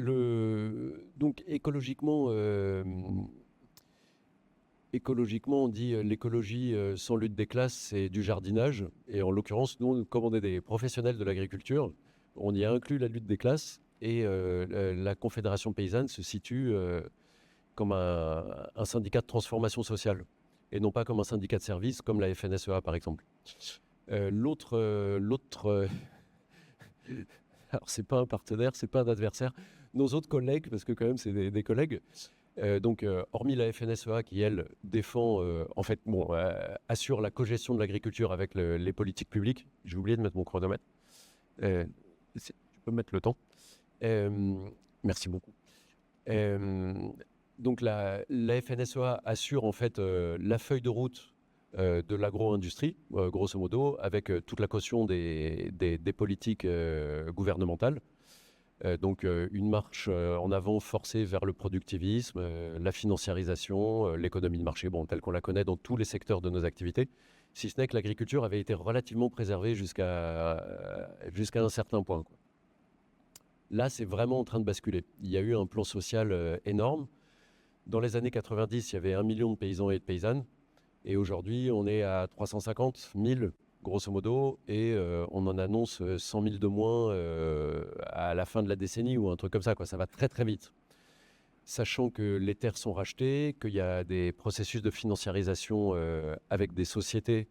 Speaker 7: donc écologiquement, on dit l'écologie sans lutte des classes, c'est du jardinage. Et en l'occurrence, nous, comme on est des professionnels de l'agriculture, on y a inclus la lutte des classes. Et la Confédération paysanne se situe comme un syndicat de transformation sociale. Et non pas comme un syndicat de service, comme la FNSEA, par exemple. L'autre... Alors, c'est pas un partenaire, c'est pas un adversaire. Nos autres collègues, parce que quand même, c'est des collègues... donc, hormis la FNSEA qui, elle, défend, assure la cogestion de l'agriculture avec les politiques publiques. J'ai oublié de mettre mon chronomètre. Tu peux mettre le temps. Merci beaucoup. Donc, la FNSEA assure en fait la feuille de route de l'agro-industrie, grosso modo, avec toute la caution des politiques gouvernementales. Donc une marche en avant forcée vers le productivisme, la financiarisation, l'économie de marché, telle qu'on la connaît dans tous les secteurs de nos activités, si ce n'est que l'agriculture avait été relativement préservée jusqu'à un certain point, quoi. Là, c'est vraiment en train de basculer. Il y a eu un plan social énorme. Dans les années 90, il y avait 1 million de paysans et de paysannes. Et aujourd'hui, on est à 350 000 grosso modo, et on en annonce 100 000 de moins à la fin de la décennie ou un truc comme ça, quoi. Ça va très très vite. Sachant que les terres sont rachetées, qu'il y a des processus de financiarisation avec des sociétés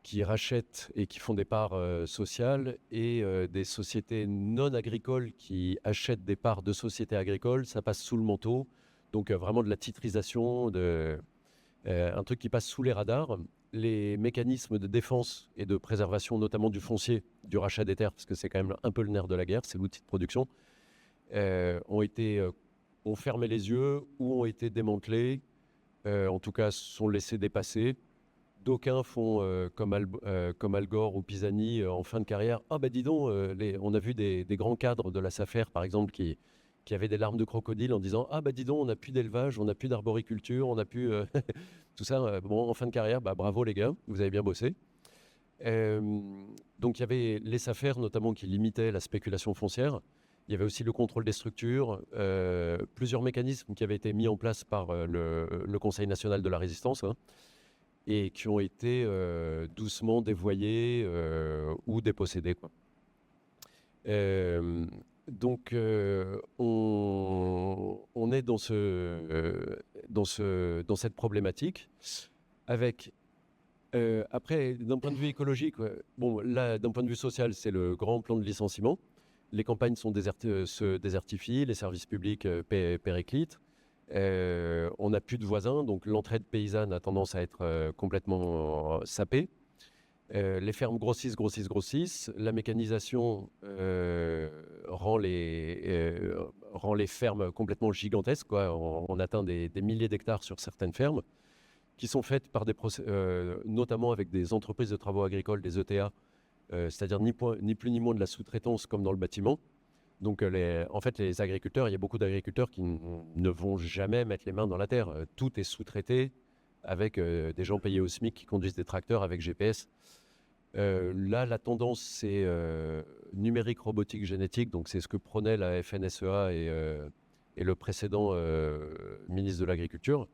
Speaker 7: qui rachètent et qui font des parts sociales, et des sociétés non agricoles qui achètent des parts de sociétés agricoles, ça passe sous le manteau. Donc vraiment de la titrisation, un truc qui passe sous les radars. Les mécanismes de défense et de préservation, notamment du foncier, du rachat des terres, parce que c'est quand même un peu le nerf de la guerre, c'est l'outil de production, ont fermé les yeux ou ont été démantelés, en tout cas sont laissés dépasser. D'aucuns font comme Al Gore ou Pisani en fin de carrière. Ah bah dis donc, on a vu des grands cadres de la SAFER, par exemple, qui avaient des larmes de crocodile en disant « Ah bah dis donc, on n'a plus d'élevage, on n'a plus d'arboriculture, on n'a plus... tout ça, en fin de carrière, bravo les gars, vous avez bien bossé. » Donc il y avait les SAFER notamment qui limitaient la spéculation foncière. Il y avait aussi le contrôle des structures, plusieurs mécanismes qui avaient été mis en place par le Conseil national de la résistance, hein. et qui ont été doucement dévoyés ou dépossédés, quoi. Donc, on est dans cette problématique avec, après, d'un point de vue écologique, bon, là, d'un point de vue social, c'est le grand plan de licenciement. Les campagnes se désertifient, les services publics périclitent. On n'a plus de voisins, donc l'entraide paysanne a tendance à être complètement sapée. Les fermes grossissent. La mécanisation rend les fermes complètement gigantesques, quoi. On atteint des milliers d'hectares sur certaines fermes, qui sont faites par notamment avec des entreprises de travaux agricoles, des ETA, c'est-à-dire ni plus ni moins de la sous-traitance comme dans le bâtiment. Donc, en fait, les agriculteurs, il y a beaucoup d'agriculteurs qui ne vont jamais mettre les mains dans la terre. Tout est sous-traité avec des gens payés au SMIC qui conduisent des tracteurs avec GPS. Là, la tendance, c'est numérique, robotique, génétique. Donc, c'est ce que prônait la FNSEA et le précédent ministre de l'Agriculture.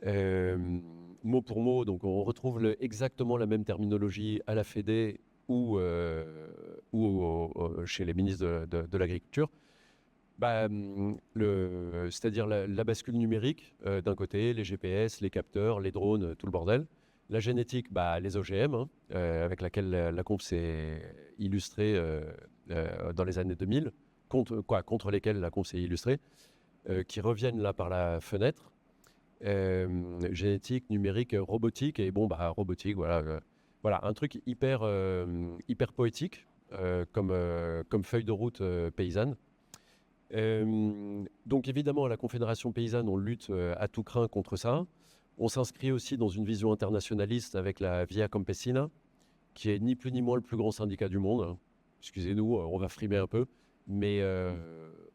Speaker 7: Mot pour mot, donc on retrouve exactement la même terminologie à la Fédé ou chez les ministres de l'Agriculture. C'est-à-dire la bascule numérique d'un côté, les GPS, les capteurs, les drones, tout le bordel. La génétique, les OGM, avec laquelle la conf s'est illustrée dans les années 2000, contre lesquels la conf s'est illustrée, qui reviennent là par la fenêtre. Génétique, numérique, robotique, et robotique, voilà, un truc hyper poétique comme feuille de route paysanne. Donc évidemment, à la Confédération paysanne, on lutte à tout crin contre ça. On s'inscrit aussi dans une vision internationaliste avec la Via Campesina, qui est ni plus ni moins le plus grand syndicat du monde. Excusez-nous, on va frimer un peu, mais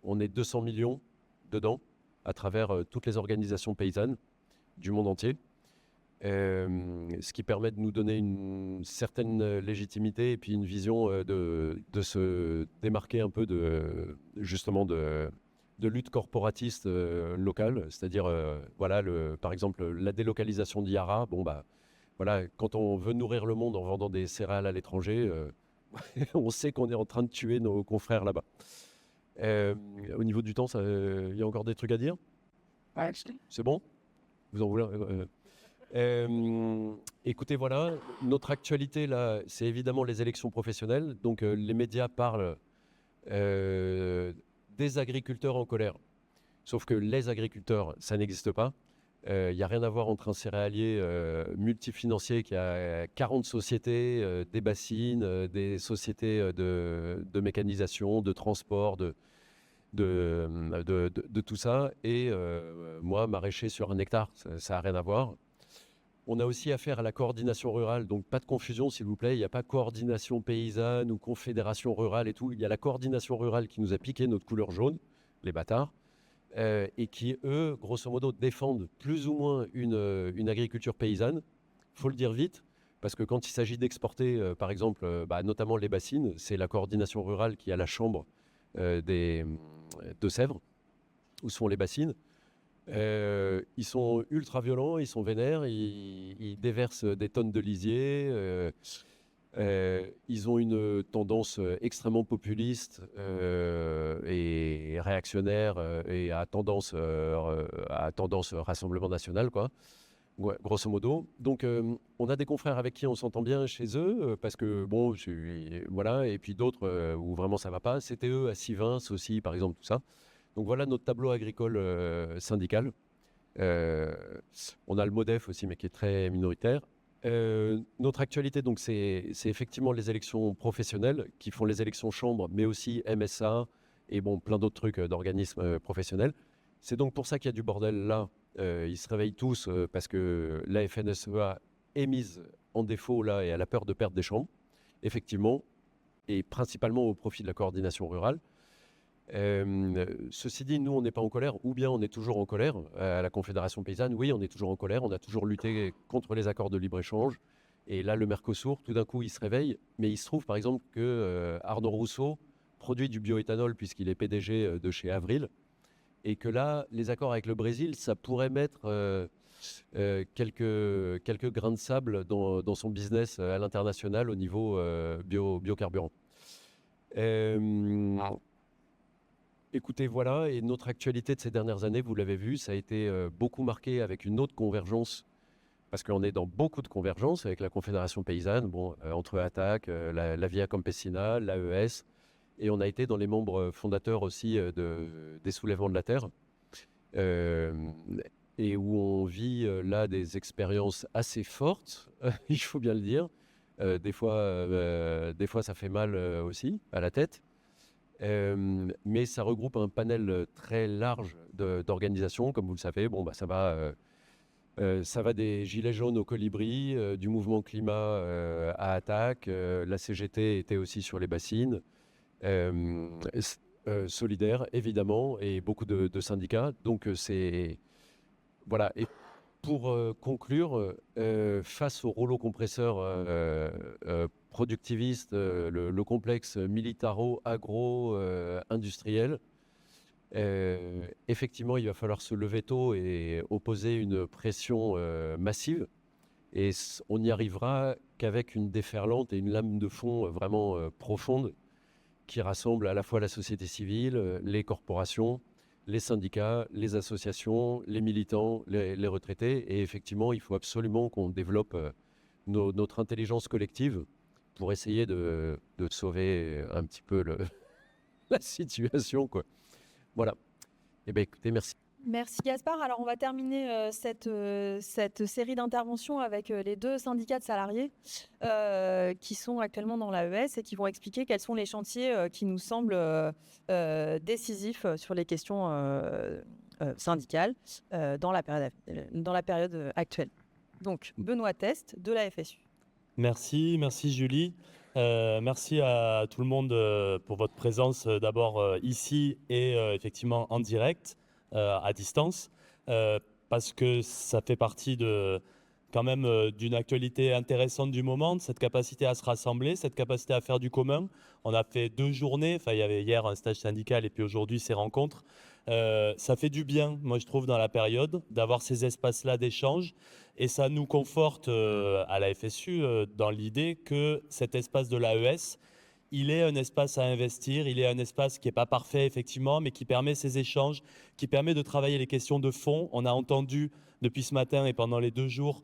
Speaker 7: on est 200 millions dedans, à travers toutes les organisations paysannes du monde entier. Ce qui permet de nous donner une certaine légitimité et puis une vision de se démarquer un peu justement de lutte corporatiste locale, c'est-à-dire par exemple la délocalisation d'Yara. Voilà, quand on veut nourrir le monde en vendant des céréales à l'étranger, on sait qu'on est en train de tuer nos confrères là-bas. Au niveau du temps, il y a encore des trucs à dire? C'est bon? Vous en voulez? Écoutez, voilà, notre actualité là, c'est évidemment les élections professionnelles. Donc les médias parlent des agriculteurs en colère. Sauf que les agriculteurs, ça n'existe pas. Il n'y a rien à voir entre un céréalier multifinancier qui a 40 sociétés, des bassines, des sociétés de mécanisation, de transport, de tout ça, et moi, maraîcher sur un hectare, ça n'a rien à voir. On a aussi affaire à la coordination rurale, donc pas de confusion s'il vous plaît, il n'y a pas coordination paysanne ou confédération rurale et tout, il y a la coordination rurale qui nous a piqué notre couleur jaune, les bâtards, et qui, eux, grosso modo, défendent plus ou moins une agriculture paysanne. Il faut le dire vite, parce que quand il s'agit d'exporter, par exemple, notamment les bassines, c'est la coordination rurale qui a la chambre de Sèvres, où sont les bassines. Ils sont ultra violents, ils sont vénères, ils déversent des tonnes de lisier. Ils ont une tendance extrêmement populiste et réactionnaire et à tendance Rassemblement National, quoi. Ouais, grosso modo. Donc, on a des confrères avec qui on s'entend bien chez eux, parce que, voilà, et puis d'autres où vraiment ça va pas. CTE à Sivins aussi, par exemple, tout ça. Donc, voilà notre tableau agricole syndical. On a le MODEF aussi, mais qui est très minoritaire. Notre actualité, donc, c'est effectivement les élections professionnelles qui font les élections chambres, mais aussi MSA et plein d'autres trucs d'organismes professionnels. C'est donc pour ça qu'il y a du bordel là. Ils se réveillent tous parce que la FNSEA est mise en défaut là et elle a peur de perdre des chambres, effectivement, et principalement au profit de la coordination rurale. Ceci dit, nous, on n'est pas en colère, ou bien on est toujours en colère. À la Confédération paysanne, oui, on est toujours en colère. On a toujours lutté contre les accords de libre-échange. Et là, le Mercosur, tout d'un coup, il se réveille. Mais il se trouve, par exemple, que Arnaud Rousseau produit du bioéthanol puisqu'il est PDG de chez Avril. Et que là, les accords avec le Brésil, ça pourrait mettre quelques grains de sable dans son business à l'international au niveau biocarburant. Écoutez, voilà, et notre actualité de ces dernières années, vous l'avez vu, ça a été beaucoup marqué avec une autre convergence, parce qu'on est dans beaucoup de convergences avec la Confédération paysanne, entre ATTAC, la Via Campesina, l'AES, et on a été dans les membres fondateurs aussi des Soulèvements de la Terre, et où on vit là des expériences assez fortes, il faut bien le dire. Des fois, ça fait mal aussi à la tête. Mais ça regroupe un panel très large d'organisations, comme vous le savez. Ça va des Gilets jaunes au Colibri, du mouvement climat à ATTAC. La CGT était aussi sur les bassines. Solidaire, évidemment, et beaucoup de syndicats. Donc, voilà. Et pour conclure, face au rouleau compresseur productiviste, le complexe militaro-agro-industriel, effectivement, il va falloir se lever tôt et opposer une pression massive. Et on n'y arrivera qu'avec une déferlante et une lame de fond vraiment profonde qui rassemble à la fois la société civile, les corporations, les syndicats, les associations, les militants, les retraités. Et effectivement, il faut absolument qu'on développe notre intelligence collective pour essayer de sauver un petit peu la situation, quoi. Voilà. Eh bien, écoutez, merci.
Speaker 6: Merci Gaspard. Alors on va terminer cette série d'interventions avec les 2 syndicats de salariés qui sont actuellement dans l'AES et qui vont expliquer quels sont les chantiers qui nous semblent décisifs sur les questions syndicales dans la période actuelle. Donc Benoît Test de la FSU.
Speaker 8: Merci Julie. Merci à tout le monde pour votre présence d'abord ici et effectivement en direct. À distance, parce que ça fait partie quand même d'une actualité intéressante du moment, cette capacité à se rassembler, cette capacité à faire du commun. On a fait 2 journées, il y avait hier un stage syndical et puis aujourd'hui ces rencontres. Ça fait du bien, moi je trouve, dans la période, d'avoir ces espaces-là d'échange, et ça nous conforte à la FSU dans l'idée que cet espace de l'AES, il est un espace à investir, il est un espace qui n'est pas parfait effectivement, mais qui permet ces échanges, qui permet de travailler les questions de fond. On a entendu depuis ce matin et pendant les 2 jours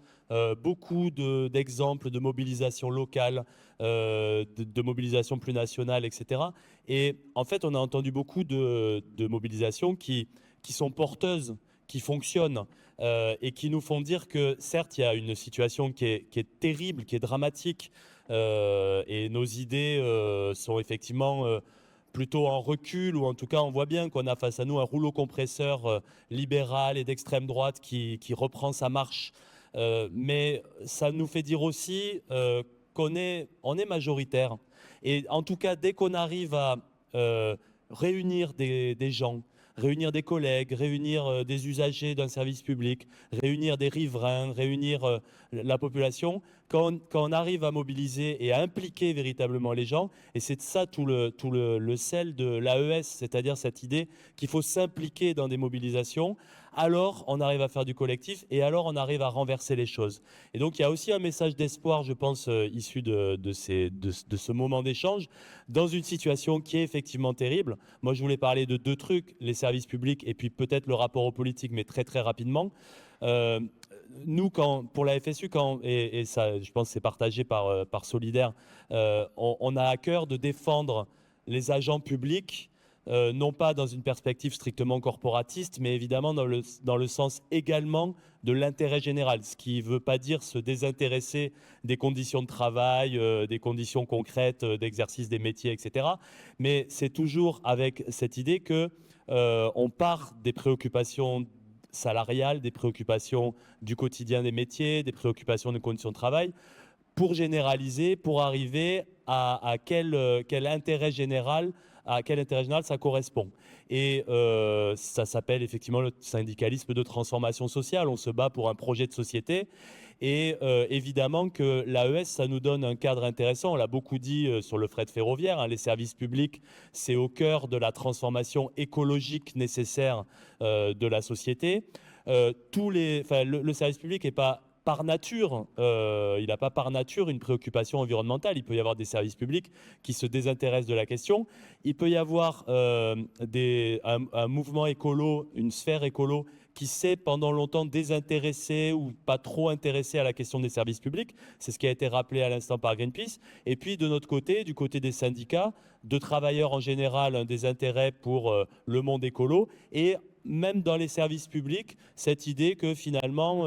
Speaker 8: beaucoup d'exemples de mobilisation locale, de mobilisation plus nationale, etc. Et en fait, on a entendu beaucoup de mobilisations qui sont porteuses, qui fonctionnent et qui nous font dire que certes, il y a une situation qui est terrible, qui est dramatique, et nos idées sont effectivement plutôt en recul, ou en tout cas on voit bien qu'on a face à nous un rouleau compresseur libéral et d'extrême droite qui reprend sa marche. Mais ça nous fait dire aussi qu'on est majoritaire. Et en tout cas, dès qu'on arrive à réunir des gens, réunir des collègues, réunir des usagers d'un service public, réunir des riverains, réunir la population, quand on arrive à mobiliser et à impliquer véritablement les gens, et c'est ça tout le sel de l'AES, c'est-à-dire cette idée qu'il faut s'impliquer dans des mobilisations, alors on arrive à faire du collectif et alors on arrive à renverser les choses. Et donc il y a aussi un message d'espoir, je pense, issu de ce moment d'échange, dans une situation qui est effectivement terrible. Moi, je voulais parler de 2 trucs, les services publics et puis peut-être le rapport aux politiques, mais très très rapidement. Nous, pour la FSU, et ça, je pense que c'est partagé par Solidaire, on a à cœur de défendre les agents publics, non pas dans une perspective strictement corporatiste, mais évidemment dans le sens également de l'intérêt général, ce qui ne veut pas dire se désintéresser des conditions de travail, des conditions concrètes d'exercice des métiers, etc. Mais c'est toujours avec cette idée qu'on part des préoccupations salariales, des préoccupations du quotidien des métiers, des préoccupations des conditions de travail, pour généraliser, pour arriver à quel intérêt général ça correspond. Et ça s'appelle effectivement le syndicalisme de transformation sociale. On se bat pour un projet de société. Et évidemment que l'AES, ça nous donne un cadre intéressant. On l'a beaucoup dit sur le fret ferroviaire, hein, les services publics, c'est au cœur de la transformation écologique nécessaire de la société. le service public n'est pas par nature, il n'a pas par nature une préoccupation environnementale. Il peut y avoir des services publics qui se désintéressent de la question. Il peut y avoir un mouvement écolo, une sphère écolo qui s'est pendant longtemps désintéressé ou pas trop intéressé à la question des services publics. C'est ce qui a été rappelé à l'instant par Greenpeace. Et puis de notre côté, du côté des syndicats, de travailleurs en général, des intérêts pour le monde écolo, et même dans les services publics, cette idée que finalement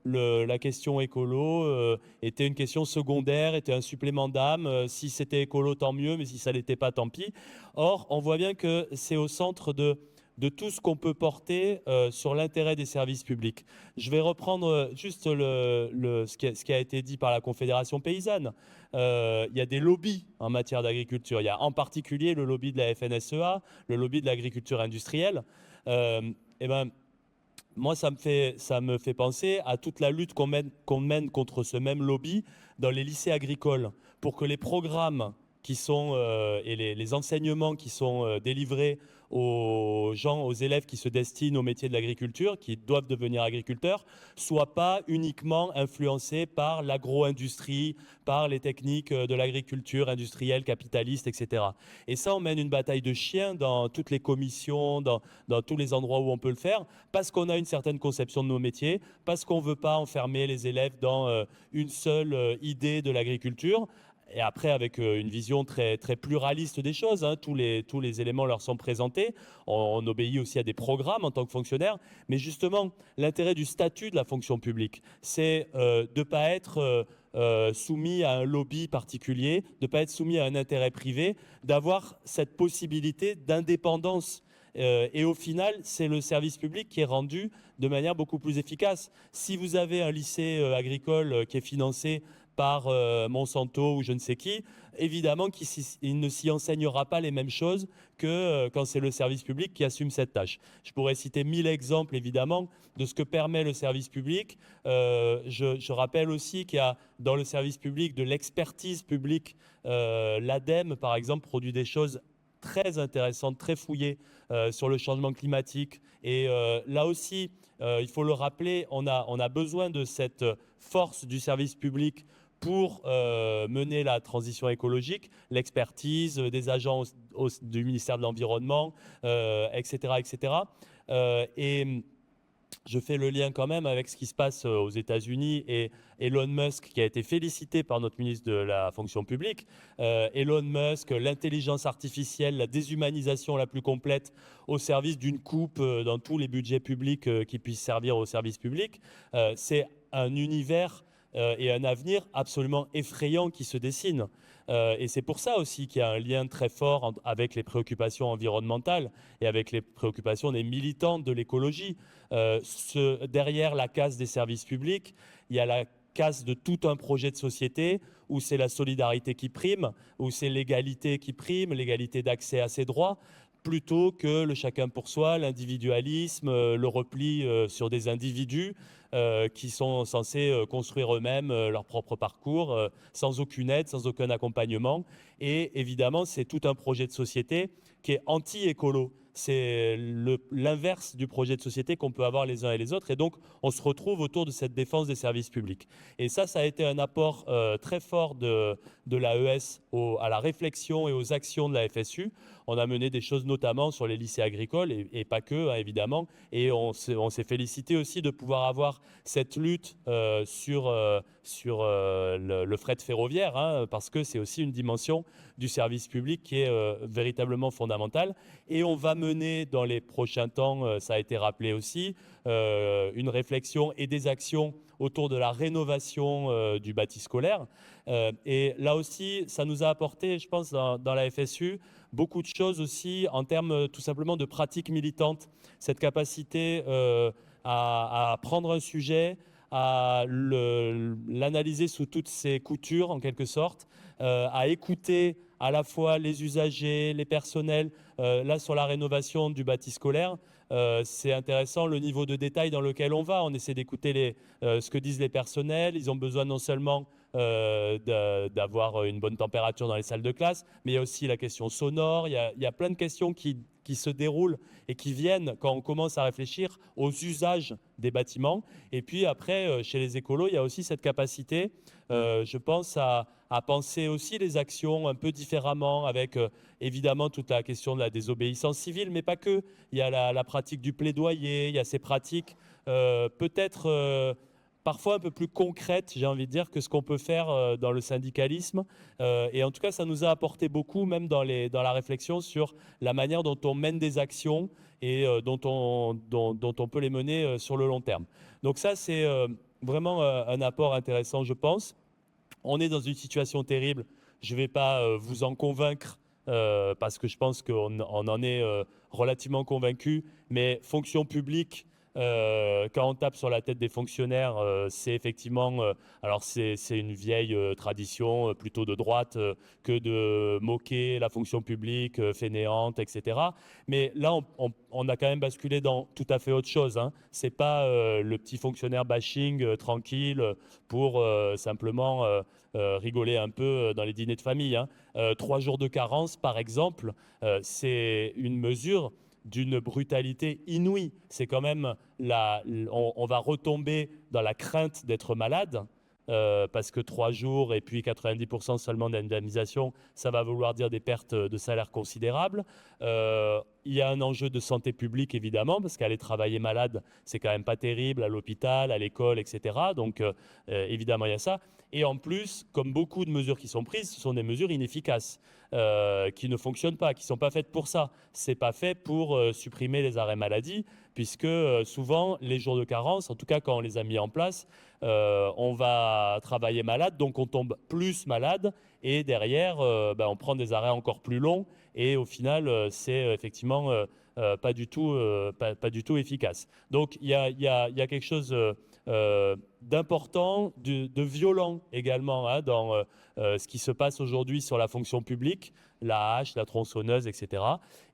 Speaker 8: la question écolo était une question secondaire, était un supplément d'âme. Si c'était écolo, tant mieux, mais si ça ne l'était pas, tant pis. Or, on voit bien que c'est au centre de tout ce qu'on peut porter sur l'intérêt des services publics. Je vais reprendre juste ce qui a été dit par la Confédération paysanne. Il y a des lobbies en matière d'agriculture. Il y a en particulier le lobby de la FNSEA, le lobby de l'agriculture industrielle. Moi, ça me fait penser à toute la lutte qu'on mène contre ce même lobby dans les lycées agricoles, pour que les programmes qui sont, et les enseignements qui sont délivrés aux élèves qui se destinent au métier de l'agriculture, qui doivent devenir agriculteurs, soient pas uniquement influencés par l'agro-industrie, par les techniques de l'agriculture industrielle, capitaliste, etc. Et ça, on mène une bataille de chiens dans toutes les commissions, dans tous les endroits où on peut le faire, parce qu'on a une certaine conception de nos métiers, parce qu'on ne veut pas enfermer les élèves dans une seule idée de l'agriculture. Et après, avec une vision très, très pluraliste des choses, hein, tous les éléments leur sont présentés. On obéit aussi à des programmes en tant que fonctionnaire. Mais justement, l'intérêt du statut de la fonction publique, c'est de ne pas être soumis à un lobby particulier, de ne pas être soumis à un intérêt privé, d'avoir cette possibilité d'indépendance. Et au final, c'est le service public qui est rendu de manière beaucoup plus efficace. Si vous avez un lycée agricole qui est financé par Monsanto ou je ne sais qui, évidemment qu'il ne s'y enseignera pas les mêmes choses que quand c'est le service public qui assume cette tâche. Je pourrais citer 1000 exemples, évidemment, de ce que permet le service public. Je rappelle aussi qu'il y a dans le service public de l'expertise publique. L'ADEME, par exemple, produit des choses très intéressantes, très fouillées sur le changement climatique. Et là aussi, il faut le rappeler, on a besoin de cette force du service public pour mener la transition écologique, l'expertise des agents du ministère de l'Environnement, etc., etc. Et je fais le lien quand même avec ce qui se passe aux États-Unis et Elon Musk, qui a été félicité par notre ministre de la fonction publique. Elon Musk, l'intelligence artificielle, la déshumanisation la plus complète au service d'une coupe dans tous les budgets publics qui puissent servir au service public. C'est un univers et un avenir absolument effrayant qui se dessine. Et c'est pour ça aussi qu'il y a un lien très fort avec les préoccupations environnementales et avec les préoccupations des militants de l'écologie. Derrière la case des services publics, il y a la case de tout un projet de société où c'est la solidarité qui prime, où c'est l'égalité qui prime, l'égalité d'accès à ses droits, plutôt que le chacun pour soi, l'individualisme, le repli sur des individus qui sont censés construire eux-mêmes leur propre parcours sans aucune aide, sans aucun accompagnement. Et évidemment, c'est tout un projet de société qui est anti-écolo. C'est l'inverse du projet de société qu'on peut avoir les uns et les autres. Et donc, on se retrouve autour de cette défense des services publics. Et ça a été un apport très fort de l'AES à la réflexion et aux actions de la FSU. On a mené des choses notamment sur les lycées agricoles et pas que, hein, évidemment. Et on s'est félicité aussi de pouvoir avoir cette lutte sur le fret ferroviaire, hein, parce que c'est aussi une dimension du service public qui est véritablement fondamentale. Et on va mener dans les prochains temps, ça a été rappelé aussi, une réflexion et des actions autour de la rénovation du bâti scolaire. Et là aussi, ça nous a apporté, je pense, dans la FSU, beaucoup de choses aussi en termes tout simplement de pratiques militantes. Cette capacité à prendre un sujet, à l'analyser sous toutes ses coutures en quelque sorte, à écouter à la fois les usagers, les personnels. Là, sur la rénovation du bâti scolaire, c'est intéressant le niveau de détail dans lequel on va. On essaie d'écouter ce que disent les personnels. Ils ont besoin non seulement d'avoir une bonne température dans les salles de classe, mais il y a aussi la question sonore. Il y a plein de questions qui se déroulent et qui viennent quand on commence à réfléchir aux usages des bâtiments. Et puis après, chez les écolos, il y a aussi cette capacité, je pense, à penser aussi les actions un peu différemment, avec évidemment toute la question de la désobéissance civile, mais pas que. Il y a la pratique du plaidoyer, il y a ces pratiques peut-être parfois un peu plus concrètes, j'ai envie de dire, que ce qu'on peut faire dans le syndicalisme. Et en tout cas, ça nous a apporté beaucoup, même dans la réflexion sur la manière dont on mène des actions et dont on peut les mener sur le long terme. Donc ça, c'est vraiment un apport intéressant, je pense. On est dans une situation terrible. Je ne vais pas vous en convaincre parce que je pense qu'on en est relativement convaincu. Mais fonction publique, quand on tape sur la tête des fonctionnaires, c'est effectivement, alors c'est une vieille tradition plutôt de droite que de moquer la fonction publique fainéante, etc. Mais là, on a quand même basculé dans tout à fait autre chose, hein. C'est pas le petit fonctionnaire bashing tranquille pour simplement rigoler un peu dans les dîners de famille, hein. 3 jours de carence, par exemple, c'est une mesure d'une brutalité inouïe. C'est quand même, on va retomber dans la crainte d'être malade, parce que 3 jours et puis 90% seulement d'indemnisation, ça va vouloir dire des pertes de salaire considérables. Il y a un enjeu de santé publique, évidemment, parce qu'aller travailler malade, c'est quand même pas terrible, à l'hôpital, à l'école, etc. Donc, évidemment, il y a ça. Et en plus, comme beaucoup de mesures qui sont prises, ce sont des mesures inefficaces, qui ne fonctionnent pas, qui ne sont pas faites pour ça. Ce n'est pas fait pour supprimer les arrêts maladie, puisque souvent, les jours de carence, en tout cas quand on les a mis en place, on va travailler malade, donc on tombe plus malade, et derrière, on prend des arrêts encore plus longs, et au final, c'est effectivement pas du tout efficace. Donc, il y a quelque chose d'important, de violent également, hein, dans ce qui se passe aujourd'hui sur la fonction publique, la hache, la tronçonneuse, etc.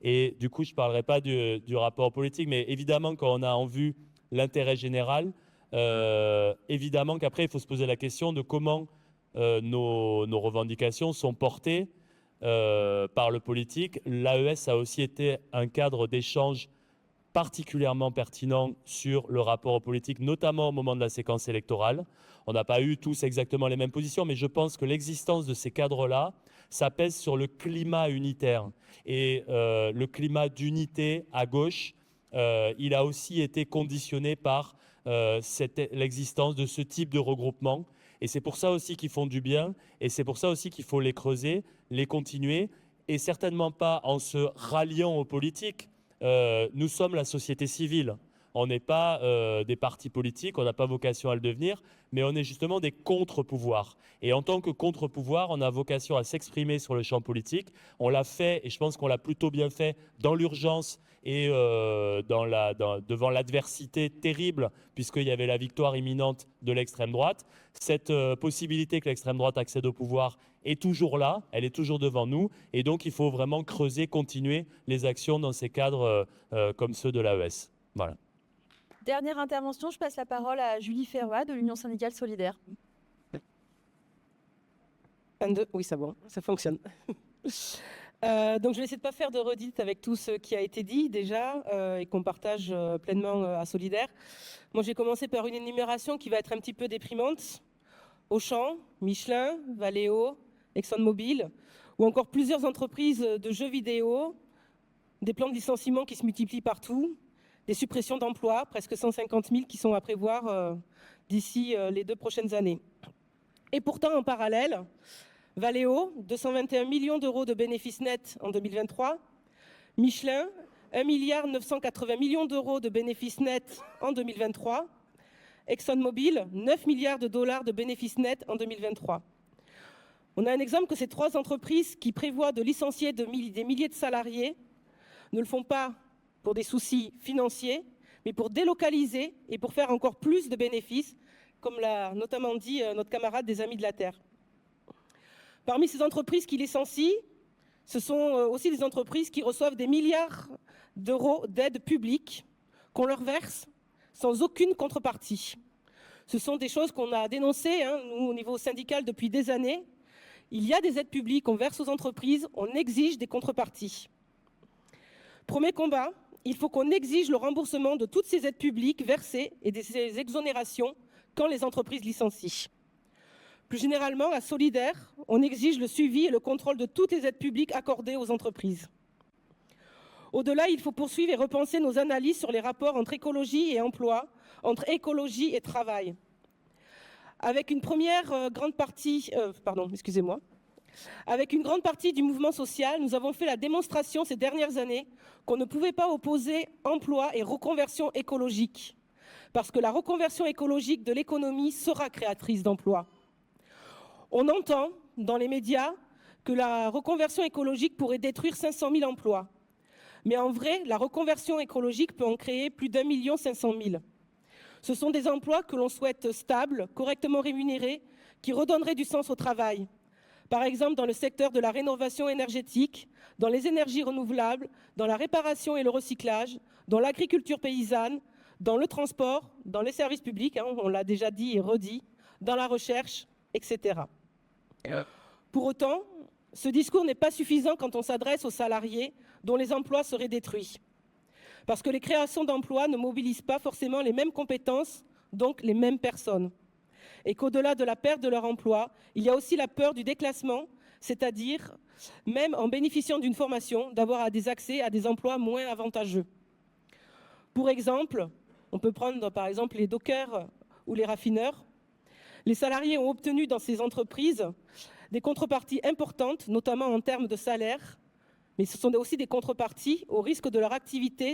Speaker 8: Et du coup, je ne parlerai pas du rapport politique, mais évidemment, quand on a en vue l'intérêt général, évidemment qu'après, il faut se poser la question de comment nos revendications sont portées par le politique. L'AES a aussi été un cadre d'échange particulièrement pertinent sur le rapport aux politiques, notamment au moment de la séquence électorale. On n'a pas eu tous exactement les mêmes positions, mais je pense que l'existence de ces cadres-là, ça pèse sur le climat unitaire. Et le climat d'unité à gauche, il a aussi été conditionné par l'existence de ce type de regroupement. Et c'est pour ça aussi qu'ils font du bien, et c'est pour ça aussi qu'il faut les creuser, les continuer, et certainement pas en se ralliant aux politiques. Nous sommes la société civile. On n'est pas des partis politiques, on n'a pas vocation à le devenir, mais on est justement des contre-pouvoirs. Et en tant que contre-pouvoir, on a vocation à s'exprimer sur le champ politique. On l'a fait, et je pense qu'on l'a plutôt bien fait, dans l'urgence et devant l'adversité terrible, puisqu'il y avait la victoire imminente de l'extrême droite. Cette possibilité que l'extrême droite accède au pouvoir est toujours là, elle est toujours devant nous, et donc il faut vraiment creuser, continuer les actions dans ces cadres comme ceux de l'AES. Voilà.
Speaker 6: Dernière intervention, je passe la parole à Julie Ferroy de l'Union syndicale solidaire.
Speaker 9: 22, oui, c'est bon, ça fonctionne. Donc, je vais essayer de ne pas faire de redite avec tout ce qui a été dit déjà et qu'on partage pleinement à Solidaire. Moi, j'ai commencé par une énumération qui va être un petit peu déprimante. Auchan, Michelin, Valeo, ExxonMobil, ou encore plusieurs entreprises de jeux vidéo, des plans de licenciement qui se multiplient partout, des suppressions d'emplois, presque 150 000 qui sont à prévoir d'ici les 2 prochaines années. Et pourtant, en parallèle, Valeo, 221 millions d'euros de bénéfices nets en 2023. Michelin, 1,980 milliard d'euros de bénéfices nets en 2023. ExxonMobil, 9 milliards de dollars de bénéfices nets en 2023. On a un exemple que ces 3 entreprises qui prévoient de licencier des milliers de salariés ne le font pas pour des soucis financiers, mais pour délocaliser et pour faire encore plus de bénéfices, comme l'a notamment dit notre camarade des Amis de la Terre. Parmi ces entreprises qui licencient, ce sont aussi des entreprises qui reçoivent des milliards d'euros d'aides publiques qu'on leur verse sans aucune contrepartie. Ce sont des choses qu'on a dénoncées, nous, au niveau syndical, depuis des années. Il y a des aides publiques, on verse aux entreprises, on exige des contreparties. Premier combat, il faut qu'on exige le remboursement de toutes ces aides publiques versées et de ces exonérations quand les entreprises licencient. Plus généralement, à Solidaire, on exige le suivi et le contrôle de toutes les aides publiques accordées aux entreprises. Au-delà, il faut poursuivre et repenser nos analyses sur les rapports entre écologie et emploi, entre écologie et travail. Avec une grande partie du mouvement social, nous avons fait la démonstration ces dernières années qu'on ne pouvait pas opposer emploi et reconversion écologique, parce que la reconversion écologique de l'économie sera créatrice d'emplois. On entend dans les médias que la reconversion écologique pourrait détruire 500 000 emplois. Mais en vrai, la reconversion écologique peut en créer plus d'1 500 000. Ce sont des emplois que l'on souhaite stables, correctement rémunérés, qui redonneraient du sens au travail. Par exemple, dans le secteur de la rénovation énergétique, dans les énergies renouvelables, dans la réparation et le recyclage, dans l'agriculture paysanne, dans le transport, dans les services publics, on l'a déjà dit et redit, dans la recherche, etc. Pour autant, ce discours n'est pas suffisant quand on s'adresse aux salariés dont les emplois seraient détruits. Parce que les créations d'emplois ne mobilisent pas forcément les mêmes compétences, donc les mêmes personnes. Et qu'au-delà de la perte de leur emploi, il y a aussi la peur du déclassement, c'est-à-dire, même en bénéficiant d'une formation, d'avoir des accès à des emplois moins avantageux. Pour exemple, on peut prendre par exemple les dockers ou les raffineurs. Les salariés ont obtenu dans ces entreprises des contreparties importantes, notamment en termes de salaire, mais ce sont aussi des contreparties au risque de leur activité,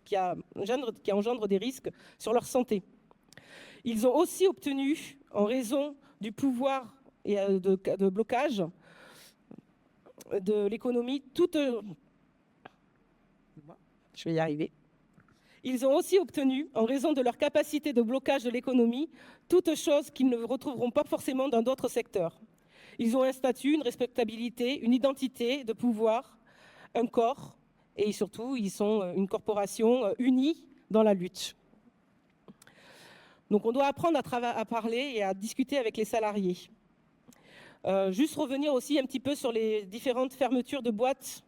Speaker 9: qui engendre des risques sur leur santé. Ils ont aussi obtenu, en raison du pouvoir et de blocage de l'économie, Ils ont aussi obtenu, en raison de leur capacité de blocage de l'économie, toutes choses qu'ils ne retrouveront pas forcément dans d'autres secteurs. Ils ont un statut, une respectabilité, une identité de pouvoir, un corps, et surtout, ils sont une corporation unie dans la lutte. Donc on doit apprendre à parler et à discuter avec les salariés. Juste revenir aussi un petit peu sur les différentes fermetures de boîtes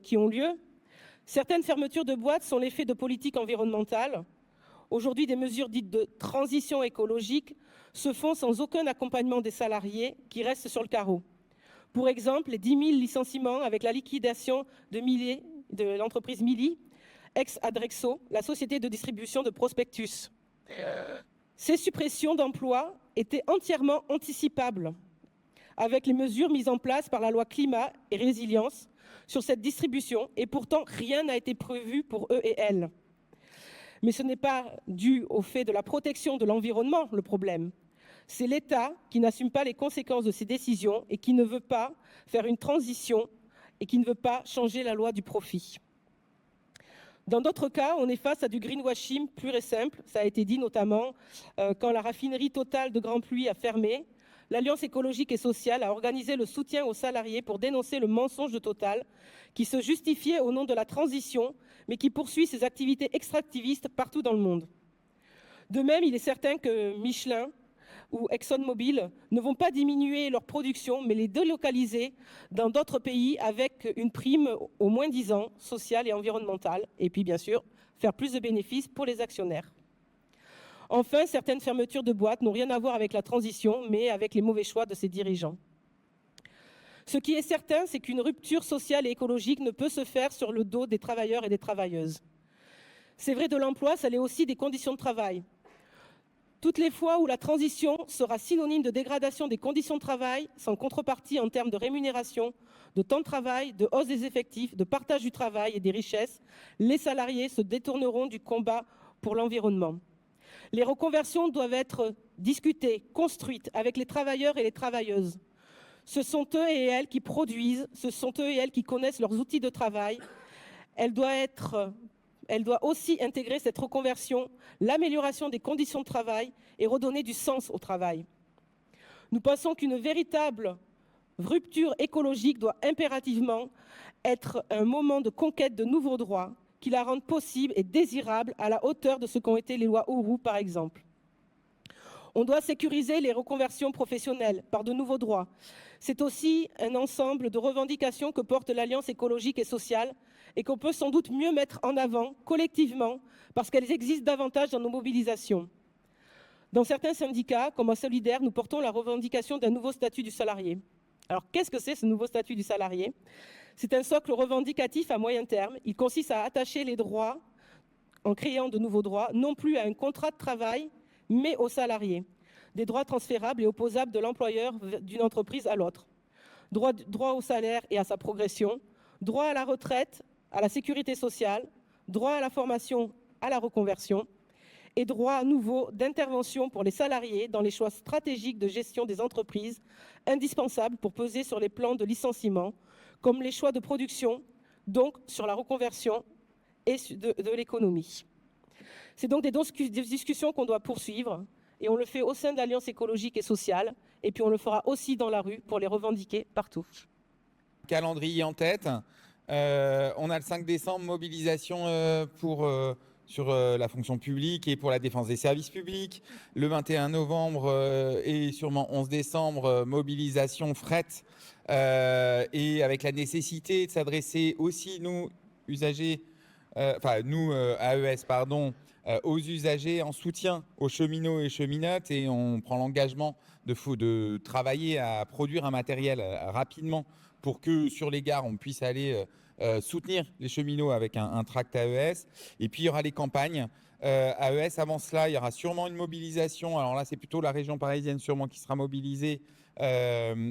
Speaker 9: qui ont lieu. Certaines fermetures de boîtes sont l'effet de politiques environnementales. Aujourd'hui, des mesures dites de transition écologique se font sans aucun accompagnement des salariés qui restent sur le carreau. Pour exemple, les 10 000 licenciements avec la liquidation de l'entreprise Mili, ex-Adrexo, la société de distribution de prospectus. Ces suppressions d'emplois étaient entièrement anticipables avec les mesures mises en place par la loi climat et résilience sur cette distribution, et pourtant rien n'a été prévu pour eux et elles. Mais ce n'est pas dû au fait de la protection de l'environnement, le problème. C'est l'État qui n'assume pas les conséquences de ses décisions et qui ne veut pas faire une transition et qui ne veut pas changer la loi du profit. Dans d'autres cas, on est face à du greenwashing pur et simple. Ça a été dit notamment quand la raffinerie Total de Grand Puy a fermé. L'Alliance écologique et sociale a organisé le soutien aux salariés pour dénoncer le mensonge de Total, qui se justifiait au nom de la transition, mais qui poursuit ses activités extractivistes partout dans le monde. De même, il est certain que Michelin ou ExxonMobil ne vont pas diminuer leur production, mais les délocaliser dans d'autres pays avec une prime au moins 10 ans, sociale et environnementale, et puis bien sûr, faire plus de bénéfices pour les actionnaires. Enfin, certaines fermetures de boîtes n'ont rien à voir avec la transition, mais avec les mauvais choix de ses dirigeants. Ce qui est certain, c'est qu'une rupture sociale et écologique ne peut se faire sur le dos des travailleurs et des travailleuses. C'est vrai de l'emploi, ça l'est aussi des conditions de travail. Toutes les fois où la transition sera synonyme de dégradation des conditions de travail, sans contrepartie en termes de rémunération, de temps de travail, de hausse des effectifs, de partage du travail et des richesses, les salariés se détourneront du combat pour l'environnement. Les reconversions doivent être discutées, construites avec les travailleurs et les travailleuses. Ce sont eux et elles qui produisent, ce sont eux et elles qui connaissent leurs outils de travail. Elle doit aussi intégrer cette reconversion, l'amélioration des conditions de travail et redonner du sens au travail. Nous pensons qu'une véritable rupture écologique doit impérativement être un moment de conquête de nouveaux droits qui la rendent possible et désirable à la hauteur de ce qu'ont été les lois Auroux, par exemple. On doit sécuriser les reconversions professionnelles par de nouveaux droits. C'est aussi un ensemble de revendications que porte l'Alliance écologique et sociale et qu'on peut sans doute mieux mettre en avant collectivement parce qu'elles existent davantage dans nos mobilisations. Dans certains syndicats, comme à Solidaire, nous portons la revendication d'un nouveau statut du salarié. Alors, qu'est-ce que c'est ce nouveau statut du salarié? C'est un socle revendicatif à moyen terme. Il consiste à attacher les droits, en créant de nouveaux droits, non plus à un contrat de travail, mais aux salariés. Des droits transférables et opposables de l'employeur d'une entreprise à l'autre. Droit au salaire et à sa progression, droit à la retraite, à la sécurité sociale, droit à la formation, à la reconversion, et droit à nouveau d'intervention pour les salariés dans les choix stratégiques de gestion des entreprises, indispensables pour peser sur les plans de licenciement, comme les choix de production, donc sur la reconversion et de l'économie. C'est donc des discussions qu'on doit poursuivre, et on le fait au sein de l'Alliance écologique et sociale, et puis on le fera aussi dans la rue pour les revendiquer partout.
Speaker 1: Calendrier en tête, on a le 5 décembre, mobilisation sur la fonction publique et pour la défense des services publics. Le 21 novembre et sûrement 11 décembre, mobilisation fret et avec la nécessité de s'adresser aussi, nous, usagers, AES, pardon, aux usagers en soutien aux cheminots et cheminotes, et on prend l'engagement de travailler à produire un matériel rapidement pour que sur les gares, on puisse aller soutenir les cheminots avec un tract AES. Et puis, il y aura les campagnes AES. Avant cela, il y aura sûrement une mobilisation. Alors là, c'est plutôt la région parisienne sûrement qui sera mobilisée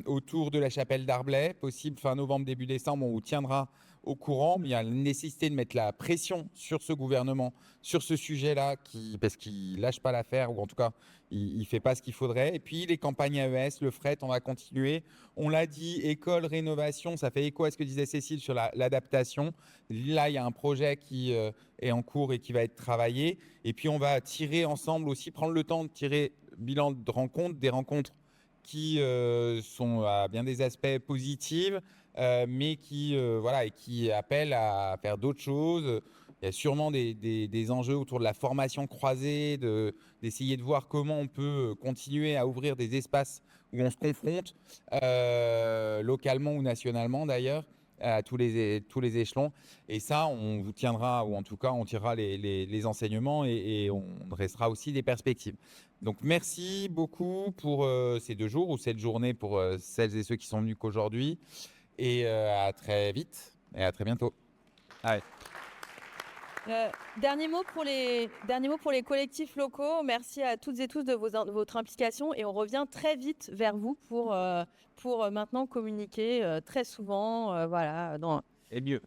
Speaker 1: autour de la chapelle d'Arblay, possible fin novembre, début décembre. On vous tiendra au courant, mais il y a la nécessité de mettre la pression sur ce gouvernement, sur ce sujet-là, parce qu'il ne lâche pas l'affaire, ou en tout cas, il ne fait pas ce qu'il faudrait. Et puis, les campagnes AES, le fret, on va continuer. On l'a dit, école, rénovation, ça fait écho à ce que disait Cécile sur l'adaptation. Là, il y a un projet qui est en cours et qui va être travaillé. Et puis, on va tirer ensemble aussi, prendre le temps de tirer bilan de rencontres, des rencontres qui sont à bien des aspects positifs, mais qui appellent à faire d'autres choses. Il y a sûrement des enjeux autour de la formation croisée, d'essayer de voir comment on peut continuer à ouvrir des espaces où on se confronte, localement ou nationalement d'ailleurs, à tous les échelons. Et ça, on vous tiendra, ou en tout cas, on tirera les enseignements et on dressera aussi des perspectives. Donc, merci beaucoup pour ces 2 jours ou cette journée pour celles et ceux qui sont venus qu'aujourd'hui. Et à très vite et à très bientôt. Allez.
Speaker 6: Dernier mot pour les collectifs locaux. Merci à toutes et tous de votre implication et on revient très vite vers vous pour maintenant communiquer très souvent. Et mieux.